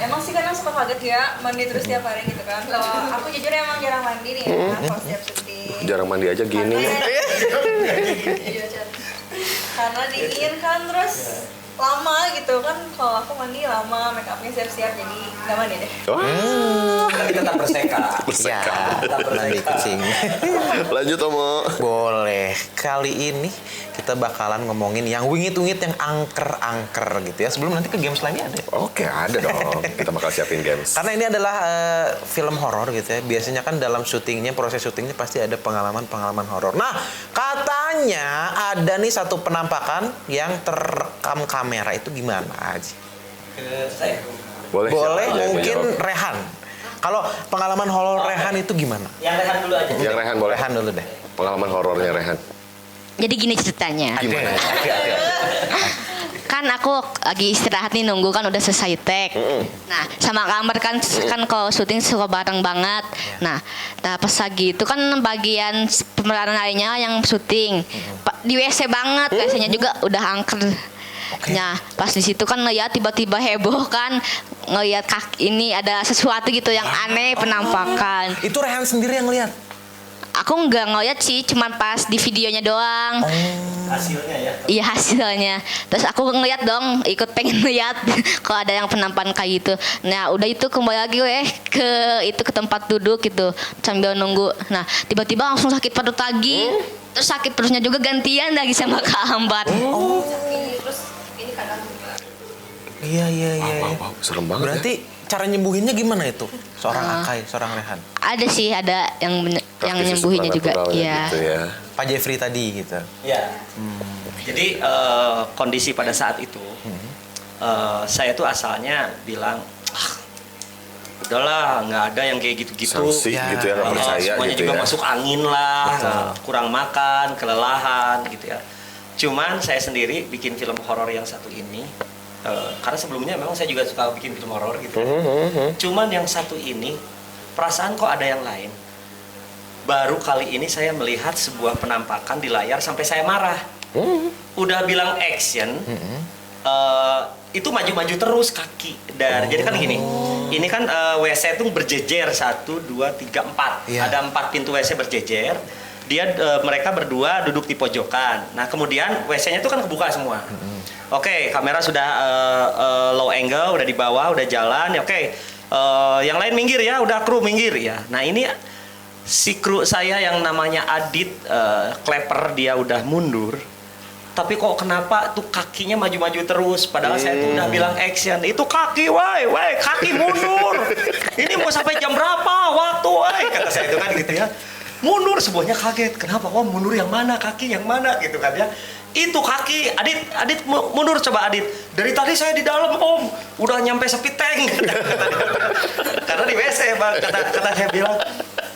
emang sih kadang suka kaget ya mandi terus tiap hari gitu kan. Kalau aku jujur emang jarang mandi nih ya, kalau setiap syuting. jarang mandi aja gini. Karena dingin kan terus lama gitu kan. Kalau aku mandi lama, make upnya siap-siap, jadi nggak mandi deh. Tapi tetap berseka. Ya, Tetap mandi berseka. kucing. Lanjut Omo. Boleh. Kali ini kita bakalan ngomongin yang wingit-wingit, yang angker-angker gitu ya. Sebelum nanti ke games lagi ada. Oke, ada dong. Kita bakal siapin games. Karena ini adalah film horor gitu ya. Biasanya kan dalam syutingnya, proses syutingnya pasti ada pengalaman-pengalaman horor. Nah, katanya ada nih satu penampakan yang terekam kamera. Itu gimana Aji? Ke saya. Boleh, Boleh siapa aja yang mungkin menjawab? Rehan. Kalau pengalaman horor Rehan itu gimana? Yang Rehan dulu aja. Yang Rehan boleh. Rehan dulu deh. Pengalaman horornya Rehan. Jadi gini ceritanya. Gimana? Kan aku lagi istirahat nih, nunggu kan udah selesai take. Nah, sama kamar kan kalau syuting suka bareng banget. Nah, pas lagi itu kan bagian pemeranan lainnya yang syuting di WC banget, WC-nya juga udah angker. Nah, pas di situ kan ngeliat tiba-tiba heboh kan, ngeliat kaki ini ada sesuatu gitu yang aneh, penampakan. Itu Rehan sendiri yang lihat. Aku nggak ngeliat sih, cuman pas di videonya doang. Hasilnya ya. Iya, hasilnya. Terus aku ngeliat dong, ikut pengen lihat kalau ada yang penampakan kayak gitu. Nah, udah itu kembali lagi ke tempat duduk gitu sambil nunggu. Nah, tiba-tiba langsung sakit perut lagi. Terus sakit perutnya juga gantian lagi sama Kak Ambar. Terus ini kadang Iya. Wow, serem banget. Berarti cara nyembuhinnya gimana itu? Seorang Akai, seorang Rehan. Ada sih, ada yang Praktisi nyembuhinnya juga. supernatural Iya. gitu ya. Pak Jeffrey tadi gitu. Ya. Jadi kondisi pada saat itu, saya tuh asalnya bilang, udahlah, nggak ada yang kayak gitu-gitu. Sanksi Ya. gitu ya, nggak percaya Semuanya gitu juga ya. masuk angin lah, kurang makan, kelelahan gitu ya. Cuman saya sendiri bikin film horor yang satu ini, karena sebelumnya memang saya juga suka bikin film horor gitu. Cuman yang satu ini, perasaan kok ada yang lain. Baru kali ini saya melihat sebuah penampakan di layar sampai saya marah. Udah bilang action, itu maju-maju terus kaki. Jadi kan gini, ini kan WC itu berjejer 1, 2, 3, 4. Iya. Ada 4 pintu WC berjejer. Mereka berdua duduk di pojokan. Nah kemudian WC-nya itu kan kebuka semua. Oke, kamera sudah low angle, udah di bawah, udah jalan. Ya, oke, yang lain minggir ya, udah kru minggir ya. Nah ini si kru saya yang namanya Adit Klepper, dia udah mundur. Tapi kok kenapa tuh kakinya maju-maju terus? Padahal saya tuh udah bilang action. Itu kaki, woi, kaki mundur. Ini mau sampai jam berapa waktu, woi? Kata saya itu kan gitu ya. Mundur, semuanya kaget. Kenapa? Wah, mundur yang mana? Kaki yang mana? Gitu kan ya. Itu kaki, Adit mundur, coba Adit. Dari tadi saya di dalam, Om. Udah nyampe sepi tank. Karena di WC, Bang. Kata saya bilang,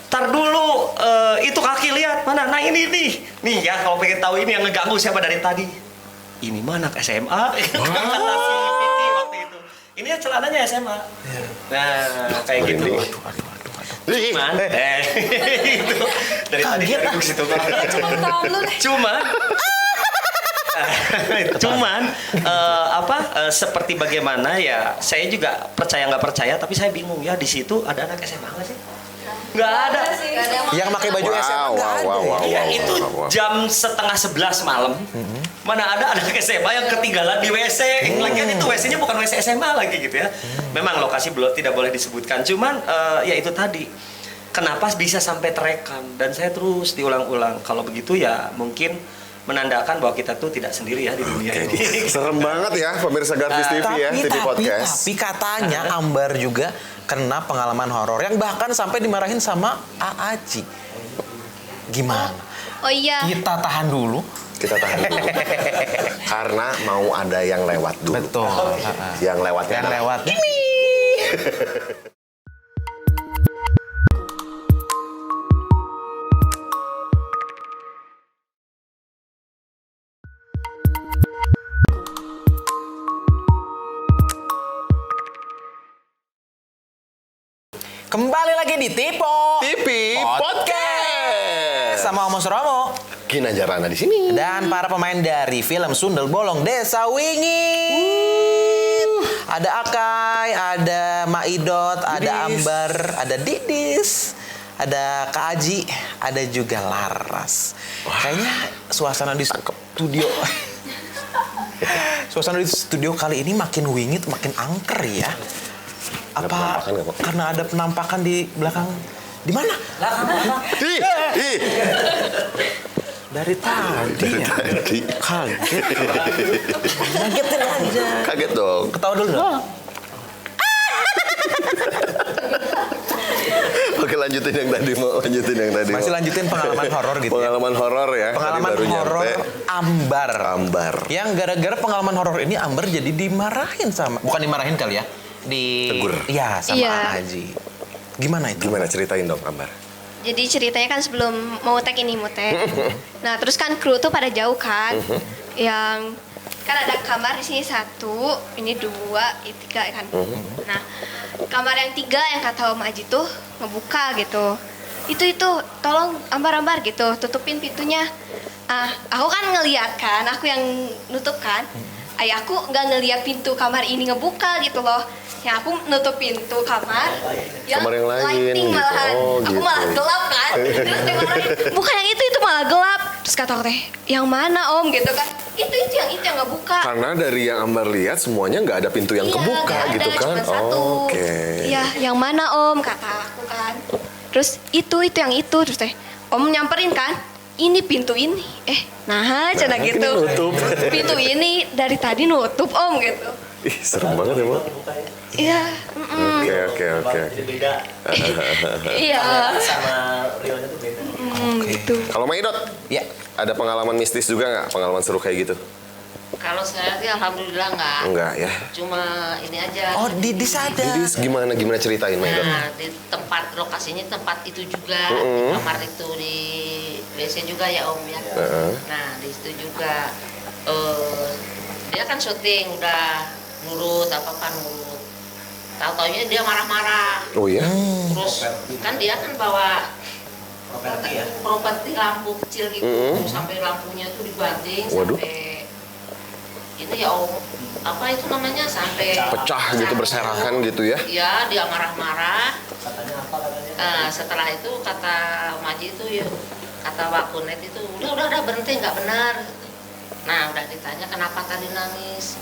tar dulu, itu kaki lihat mana? Nah ini nih ya, kalau pengen tahu ini yang ngeganggu siapa dari tadi. Ini mana anak SMA? Kata si Piti waktu itu. Ini ya celananya SMA. Nah kayak gitu. Cuman, itu dari tadi dari situ. Cuman seperti bagaimana ya, saya juga percaya nggak percaya, tapi saya bingung ya, di situ ada anak SMA nggak sih? Nggak ada. Yang pakai baju SMA nggak ada. Iya, itu jam 10:30 malam. Mana ada anak SMA yang ketinggalan di WC. Lagian itu WC-nya bukan WC SMA lagi gitu ya. Memang lokasi tidak boleh disebutkan. Cuman ya itu tadi. Kenapa bisa sampai terekam? Dan saya terus diulang-ulang. Kalau begitu ya mungkin menandakan bahwa kita tuh tidak sendiri ya di dunia ini. Serem banget ya pemirsa Garvis TV ya, TV Podcast. Tapi katanya Ambar juga kena pengalaman horor yang bahkan sampai dimarahin sama Aaci. Gimana? Oh iya. Kita tahan dulu. Kita tahan dulu. Karena mau ada yang lewat dulu. Betul. Yang lewatnya Yang lewat. Kembali lagi di Tipo TV Podcast. sama Om Romo Gina Jarana di sini. dan para pemain dari film Sundel Bolong Desa Wingit. Ada Akai, ada Maidot, ada Ambar, ada Didis, ada Kak Aji, ada juga Laras. Kayaknya suasana di studio Suasana di studio kali ini makin wingit, makin angker ya. Ada Apa penampakan nggak, Pak? karena ada penampakan di belakang? Di mana? Ih. Dari tadi ya. Tadi. Kaget. Kagetin aja. Kaget dong. Ketawa dulu dong. Oke, lanjutin yang tadi. Masih lanjutin pengalaman horor gitu ya. Pengalaman horor ya. Pengalaman Tadi baru horor nyampe. Ambar. Yang gara-gara pengalaman horor ini Ambar jadi dimarahin sama, bukan dimarahin kali ya, Tegur. Iya, sama Iya. Haji. Gimana itu? Gimana ceritain dong, Ambar? Jadi ceritanya kan sebelum mau tag ini mau tag. Nah terus kan kru tuh pada jauh kan. Yang kan ada kamar di sini 1, ini 2, ini 3 kan. Nah kamar yang 3 yang kata Om Aji tuh ngebuka gitu. Itu tolong ambar gitu, tutupin pintunya. Aku kan ngeliat kan, aku yang nutup kan. Ayahku nggak ngeliat pintu kamar ini ngebuka gitu loh. Yang aku nutup pintu kamar Kamar yang lain lighting gitu. malahan. Oh, Aku gitu. malah gelap kan. Terus dia marahin, bukan yang itu malah gelap. Terus kata aku teh, yang mana Om gitu kan. Itu yang ngebuka. Karena dari yang Ambar lihat semuanya nggak ada pintu yang Iya, kebuka nggak ada, gitu kan? cuma satu. Oke. Iya, yang mana Om kata aku kan. Terus itu yang itu terus teh Om nyamperin kan. Ini pintu ini. Nah, cina ini gitu. nutup. Pintu ini dari tadi nutup Om gitu. Ih, serem banget ya, Mak. Iya. Oke. Jadi beda. Iya. Sama realnya tuh beda. Gitu. Kalau Maidot, Ya. ada pengalaman mistis juga nggak? Pengalaman seru kayak gitu? Kalau saya sih alhamdulillah enggak. Enggak ya. Cuma ini aja. Oh, Didis ada. Jadi gimana ceritain Maidot? Nah, di tempat lokasinya tempat itu juga, di kamar itu di WC juga ya Om ya. Nah di situ juga dia kan syuting udah nurut apa nurut. Tahu-taunya dia marah-marah. Oh ya? Terus kan dia kan bawa Properti ya. properti lampu kecil gitu, sampai lampunya tuh dibanting Waduh. sampai itu ya Om apa itu namanya sampai Pecah gitu, berserakan gitu ya? Iya, dia marah-marah. Katanya apa katanya? Setelah itu kata Maji itu ya, kata Wakunet itu udah berhenti nggak benar. Nah udah ditanya kenapa tadi nangis.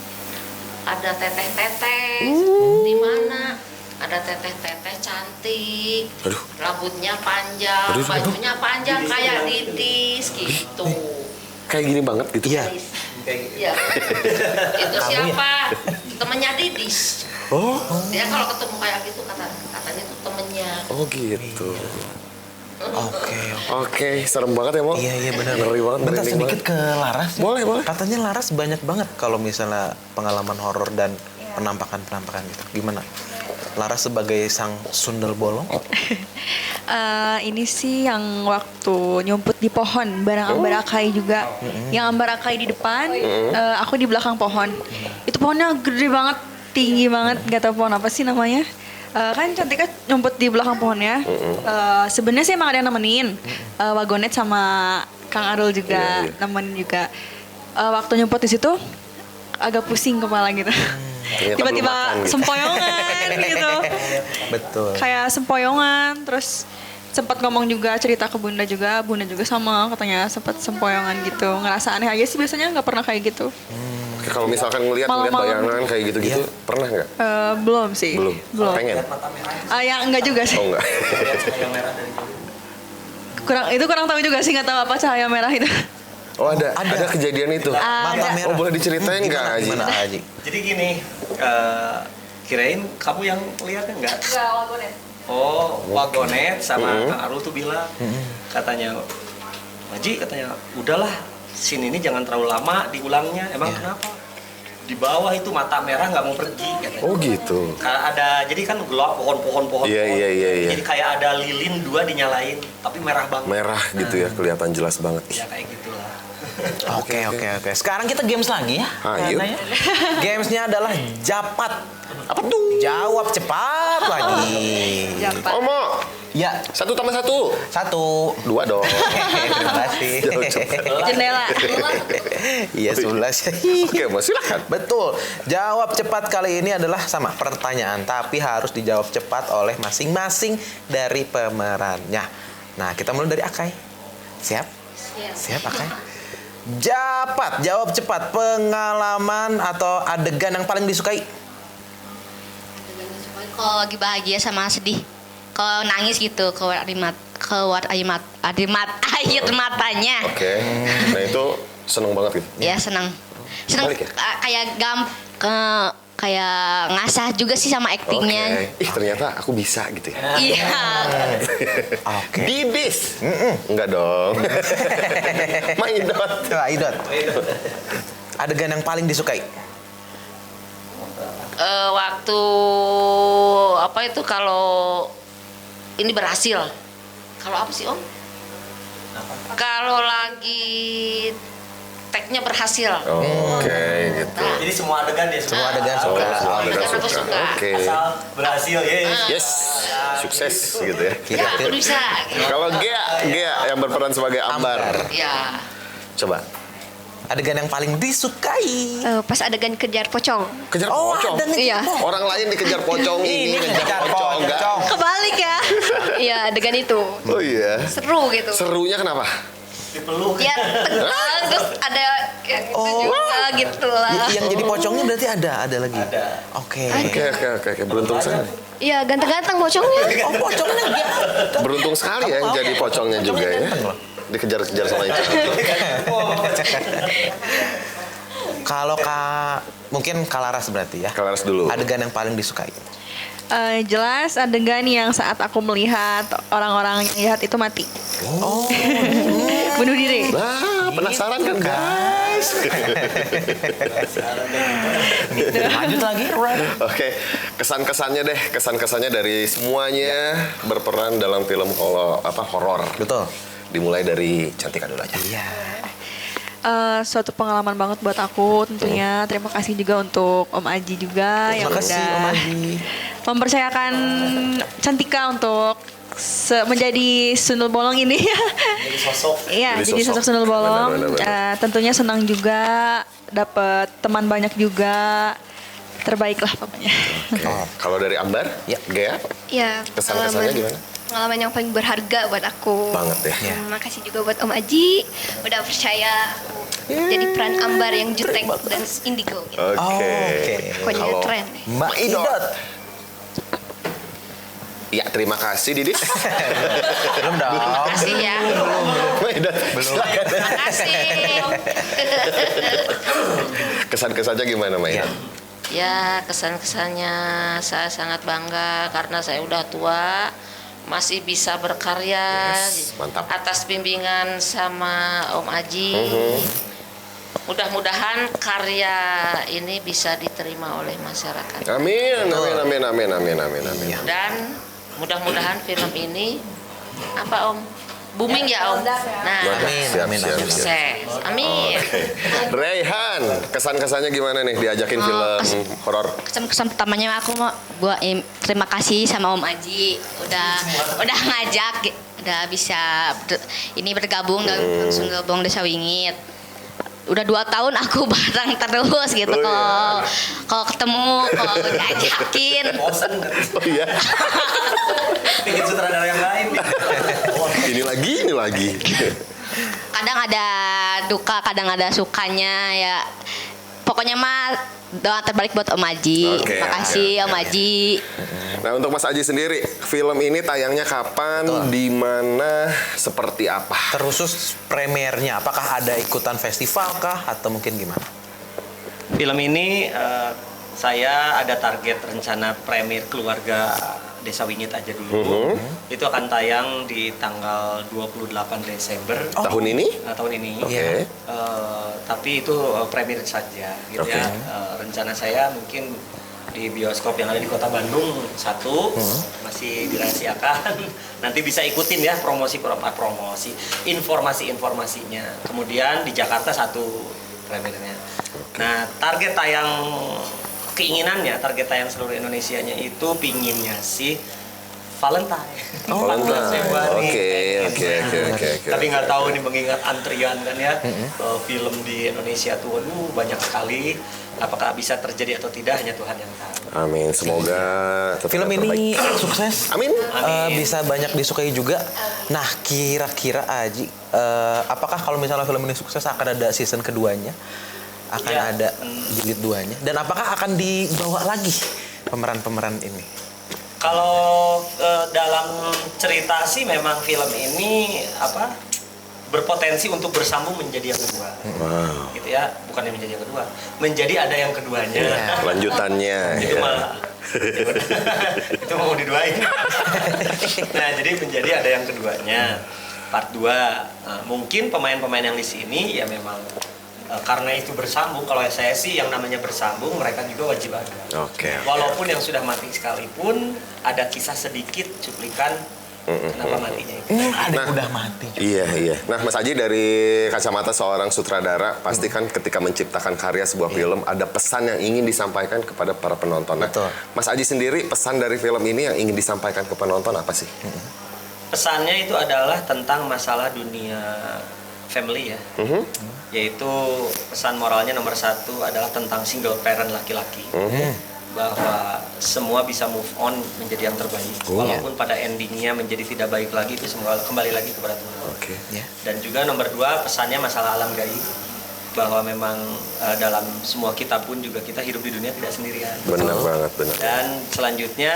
Ada teteh-teteh di mana? Ada teteh-teteh cantik, Aduh. rambutnya panjang, Aduh. bajunya panjang kayak Didis gitu. Kayak gini banget gitu? Iya. Kayak gitu. Iya. Itu siapa? Temennya Didis. Oh. Dia kalau ketemu kayak gitu katanya itu temennya. Oh gitu. Oke. Oke, serem banget ya, Mo? Iya benar. Ngeri banget, Bentar merinding sedikit ke Laras. ya. Boleh. Katanya Laras banyak banget kalau misalnya pengalaman horor dan penampakan gitu. Gimana? Laras sebagai sang sundel bolong. Ini sih yang waktu nyumput di pohon bareng Ambar Akai juga. Yang Ambar Akai di depan, aku di belakang pohon. Itu pohonnya gede banget, tinggi banget, gak tau pohon apa sih namanya. Kan cantiknya nyumput di belakang pohonnya. Sebenarnya sih emang ada yang nemenin. Wagonet sama Kang Arul juga nemenin juga. Waktu nyumput di situ agak pusing kepala gitu. Ternyata Tiba-tiba belum makan gitu. sempoyongan gitu. Betul. Kayak sempoyongan, terus sempat ngomong juga, cerita ke Bunda juga sama katanya sempat sempoyongan gitu. Ngerasa aneh aja sih, biasanya nggak pernah kayak gitu. Oke, kalau misalkan ngeliat Malam-malam. bayangan kayak gitu-gitu, pernah nggak? Belum sih. Belum. Pengen? Mata merah. Ya enggak juga sih. Oh enggak. Cahaya merah dari jauh. Kurang tahu juga sih, nggak tahu apa cahaya merah itu. Oh ada kejadian itu. Mata merah. Oh boleh diceritain nggak, Haji? Gimana Haji? Jadi gini, kirain kamu yang lihatnya enggak? Enggak, wagonet. Oh, Wagonet sama Kang Arul tuh bilang, katanya, Maji katanya, udahlah, scene ini jangan terlalu lama diulangnya. Emang kenapa? Di bawah itu mata merah nggak mau pergi. Katanya. Oh gitu. Ada, jadi kan gelap pohon-pohon. Iya. Jadi kayak ada lilin 2 dinyalain, tapi merah banget. Merah gitu ya, kelihatan jelas banget. Ya kayak gitulah. Oke. Sekarang kita games lagi ya. Ayo. Karena ya, gamesnya adalah Japat. Apa tuh? Jawab cepat lagi. Omo, Ya, 1 tambah 1. 1. 2 dong. Terima kasih. Jawab cepat. Jendela. Iya 11. Oke, Mas, silakan. Betul. Jawab cepat kali ini adalah sama pertanyaan, tapi harus dijawab cepat oleh masing-masing dari pemerannya. Nah, kita mulai dari Akai. Siap? Siap Akai. Jawab cepat. Pengalaman atau adegan yang paling disukai? Kalau lagi bahagia sama sedih. Kalau nangis gitu keluar air matanya. Oke. Nah itu seneng banget gitu. Ya senang. Senang Balik ya? kayak ngasah juga sih sama aktingnya. Ih ternyata aku bisa gitu ya. Iya. Oke. Bibis. Enggak dong. Maidot. Coba Idot. Adegan yang paling disukai? Waktu apa itu kalau ini berhasil. Kalau apa sih Om? Kalau lagi tag-nya berhasil. Oke, gitu. Jadi semua adegan dia Semua adegan Oh, suka. semua adegan Aku suka. suka. Oke. asal berhasil ya. Yes. Sukses gitu ya. Ya, aku bisa. Kalau Gea yang berperan sebagai Ambar. Ya. Coba. Adegan yang paling disukai. Pas adegan kejar pocong. Kejar Oh, pocong. ada nih. Iya. Orang lain dikejar pocong, ini ngejar pocong. Enggak. Kebalik ya. Iya, adegan itu. Oh iya. Seru gitu. Serunya kenapa? Dipeluk. Ya tegang terus ada kayak gitu juga gitu lah. Yang jadi pocongnya berarti ada lagi. Ada. Oke. Oke. Beruntung sekali. Iya, ganteng-ganteng pocongnya. Oh, pocongnya dia. Beruntung sekali ya yang jadi pocongnya juga ya. ganteng loh. Dikejar-kejar sama itu. Kalau mungkin Kalaras berarti ya. Kalaras dulu. Adegan yang paling disukai. Jelas adegan yang saat aku melihat orang-orang yang jahat itu mati. Oh. Bunuh diri. Nah, penasaran kan guys? Lanjut lagi. Oke, kesan-kesannya dari semuanya berperan dalam film horor. Betul. Dimulai dari Cantika dulu aja. Iya. Suatu pengalaman banget buat aku tentunya. Terima kasih juga untuk Om Aji juga yang Terima kasih udah Om Aji. mempercayakan Cantika untuk menjadi sundel bolong ini. Jadi sosok. Iya, Jadi jadi sosok. sosok sundel bolong. Benar. Tentunya senang juga, dapat teman banyak juga. Terbaik lah pokoknya. Kalau dari Ambar, Ya. Gea, Ya, kesan-kesannya gimana? pengalaman yang paling berharga buat aku. Banget ya. Terima kasih juga buat Om Aji udah percaya jadi peran Ambar yang jutek dan indigo gitu. Oke. Pokoknya Kalau keren. Mbak Idot. Ya, terima kasih Didit. Belum dong. Makasih ya. Mbak Idot, silakan. Makasih. Kesan-kesannya gimana, Mbak Idot? Ya, kesan-kesannya saya sangat bangga karena saya udah tua, masih bisa berkarya mantap. atas bimbingan sama Om Aji. Mudah-mudahan karya ini bisa diterima oleh masyarakat. Amin. Dan mudah-mudahan film ini apa Om? Booming ya Om? Nah, Amin. sukses. Amin. Raihan, kesan-kesannya gimana nih diajakin film horor? Kesan pertamanya aku mau terima kasih sama Om Aji udah ngajak, udah bisa bergabung dalam Sundel Bolong Desa Wingit. Udah 2 tahun aku bareng terus gitu. Kalau ketemu, kalau diajakin. Bosen. Oh iya. Bikin sutradara yang lain. Ini lagi. Kadang ada duka, kadang ada sukanya ya. Pokoknya mah doa terbaik buat Om Aji. Oke, Terima kasih oke. Om Aji. Nah, untuk Mas Aji sendiri, film ini tayangnya kapan, di mana, seperti apa? Terusus premiernya, apakah ada ikutan festival kah atau mungkin gimana? Film ini saya ada target rencana premier keluarga Desa Wingit aja dulu. Itu akan tayang di tanggal 28 Desember Tahun ini? tahun ini. Oke. Tapi itu premier saja gitu Oke. ya. Rencana saya mungkin di bioskop yang ada di Kota Bandung satu masih dirahasiakan. Nanti bisa ikutin ya promosi informasinya. Kemudian di Jakarta satu premiernya. Nah, target tayang seluruh Indonesianya itu pinginnya sih Valentine. Valentine. Oke. Tapi nggak tahu nih mengingat antrian kan ya. Film di Indonesia tuh waduh banyak sekali. Apakah bisa terjadi atau tidak hanya Tuhan yang tahu. Amin, semoga tetap Film terbaik. ini sukses. Amin. Bisa banyak disukai juga. Nah, kira-kira Aji, apakah kalau misalnya film ini sukses akan ada season keduanya? Akan Iya. ada jilid 2-nya? Dan apakah akan dibawa lagi pemeran-pemeran ini? Kalau dalam cerita sih memang film ini berpotensi untuk bersambung menjadi yang kedua. Wow. Gitu ya, bukan yang menjadi yang kedua, menjadi ada yang keduanya. Lanjutannya. Itu ya. malah itu mau diduain. Nah, jadi menjadi ada yang keduanya. Part 2. Mungkin pemain-pemain yang di sini ya memang karena itu bersambung. Kalau saya sih yang namanya bersambung mereka juga wajib ada. Oke. Walaupun yang sudah mati sekalipun ada kisah sedikit cuplikan kenapa matinya itu. Ada Nah, yang udah mati. Iya. Nah, Mas Aji dari kacamata seorang sutradara, pasti kan ketika menciptakan karya sebuah film ada pesan yang ingin disampaikan kepada para penonton. Nah, Betul. Mas Aji sendiri pesan dari film ini yang ingin disampaikan ke penonton apa sih? Pesannya itu adalah tentang masalah dunia family ya. Yaitu pesan moralnya nomor 1 adalah tentang single parent laki-laki. Bahwa semua bisa move on menjadi yang terbaik. Walaupun pada endingnya menjadi tidak baik lagi, itu semua kembali lagi kepada Tuhan. Oke. Ya. Dan juga nomor 2 pesannya masalah alam gaib. Bahwa memang dalam semua kitab pun juga kita hidup di dunia tidak sendirian. Benar banget, benar. Dan selanjutnya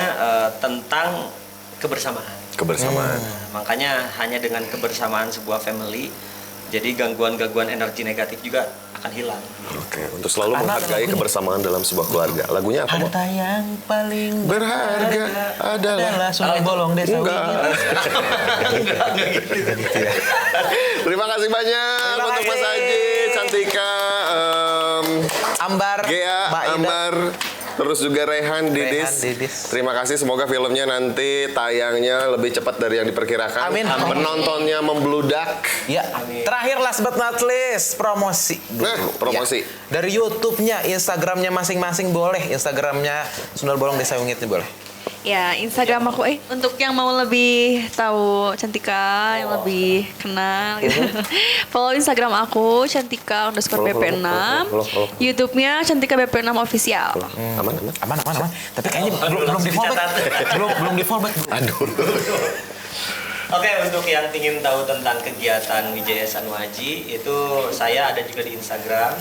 tentang kebersamaan. Kebersamaan. Makanya hanya dengan kebersamaan sebuah family, jadi gangguan-gangguan energi negatif juga akan hilang. Oke, untuk selalu menghargai kebersamaan dalam sebuah keluarga. Lagunya apa, Mo? Harta yang paling Berharga adalah Sungai Bolong Desa Enggak. Wingit. Enggak gitu. Terima kasih banyak Terima untuk Mas kasih. Aji, Cantika, Ambar, Gea, Mbak Ida. Ambar, terus juga Rehan, Didis. Didis. Terima kasih, semoga filmnya nanti tayangnya lebih cepat dari yang diperkirakan. Amin. Penontonnya membludak. Ya, terakhir last but not least promosi. Nah, promosi. Ya. Dari YouTube-nya, Instagram-nya masing-masing boleh. Instagram-nya Sundal Bolong Desa Wingit ini boleh. Ya, Instagram aku untuk yang mau lebih tahu Cantika, yang lebih kenal gitu. Follow Instagram aku Cantika_BP6. YouTube-nya Cantika BP6 official. Aman. Aman. Tapi kayaknya belum di fallback. belum di fallback. Aduh. Oke, untuk yang ingin tahu tentang kegiatan Wijaya Sanuaji, itu saya ada juga di Instagram,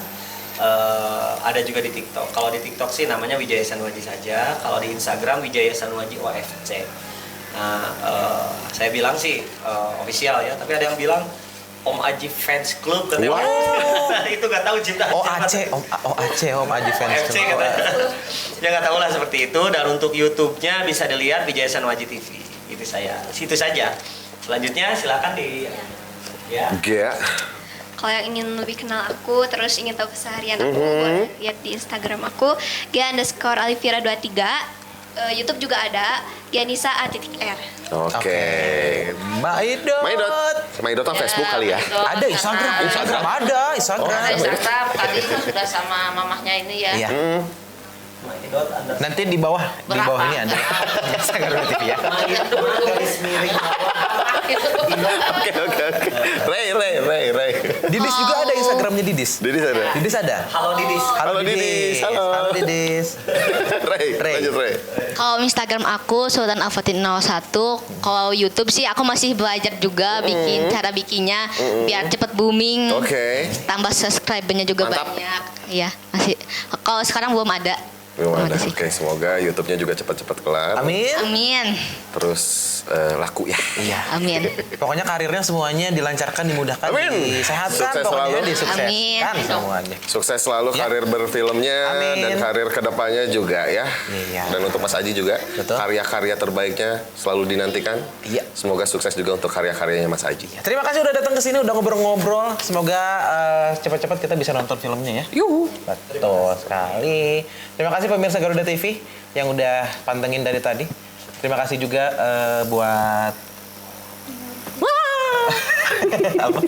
ada juga di TikTok. Kalau di TikTok sih namanya Wijaya Sanuaji saja, kalau di Instagram Wijaya Sanuaji OFC. Nah, saya bilang sih official ya, tapi ada yang bilang Om Aji Fans Club katanya. Wow. Itu nggak tahu cinta. Om Aji Fans. OFC katanya. Ya nggak tahu lah seperti itu. Dan untuk YouTube-nya bisa dilihat Wijaya Sanuaji TV. Itu situ saja. Selanjutnya silakan ya. Gea. Kalau yang ingin lebih kenal aku, terus ingin tahu keseharian aku, boleh lihat di Instagram aku, Gia_Alivira23. YouTube juga ada, Gianisa_R. Oke. Maidot. Maidot kan Facebook kali ya? Ada Instagram ada. Ada Instagram, tadi kan sudah sama mamahnya ini ya. Iya. Maidot _. Nanti di bawah Berapa? ini ada Instagram TV ya. Garis miring. Oke. Ray. Didis juga ada Instagramnya Didis. Didis ada? Didis ada. Halo Didis. Halo Didis, halo. Halo Didis. Ray, lanjut Ray. Kalau Instagram aku Sultan Afatin 01. Kalau YouTube sih aku masih belajar juga bikin cara bikinnya biar cepet booming. Oke. Tambah subscribernya juga Mantap. banyak. Iya, masih. Kalau sekarang belum ada. Belum ada. sih. Oke, semoga YouTube-nya juga cepat-cepat kelar. Amin. Amin. Terus laku ya. Iya. Amin. Pokoknya karirnya semuanya dilancarkan, dimudahkan, Amin. disehatkan, Sukses pokoknya selalu. disukseskan Amin. semuanya. Sukses selalu Ya. karir berfilmnya Amin. dan karir kedepannya juga ya. Iya. Dan untuk Mas Aji juga, Betul. karya-karya terbaiknya selalu dinantikan. Iya. Semoga sukses juga untuk karya-karyanya Mas Aji. Terima kasih udah datang ke sini, udah ngobrol-ngobrol. Semoga cepat-cepat kita bisa nonton filmnya ya. Yuhu. Betul sekali. Terima kasih pemirsa Garuda TV yang udah pantengin dari tadi. Terima kasih juga buat apa?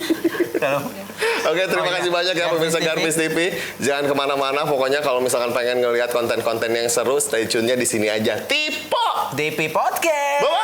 Oke, terima kasih banyak ya pemirsa Garbis TV. Jangan kemana-mana, pokoknya kalau misalkan pengen ngelihat konten-konten yang seru, stay tune-nya di sini aja. Tipo! DP Podcast. Bye-bye!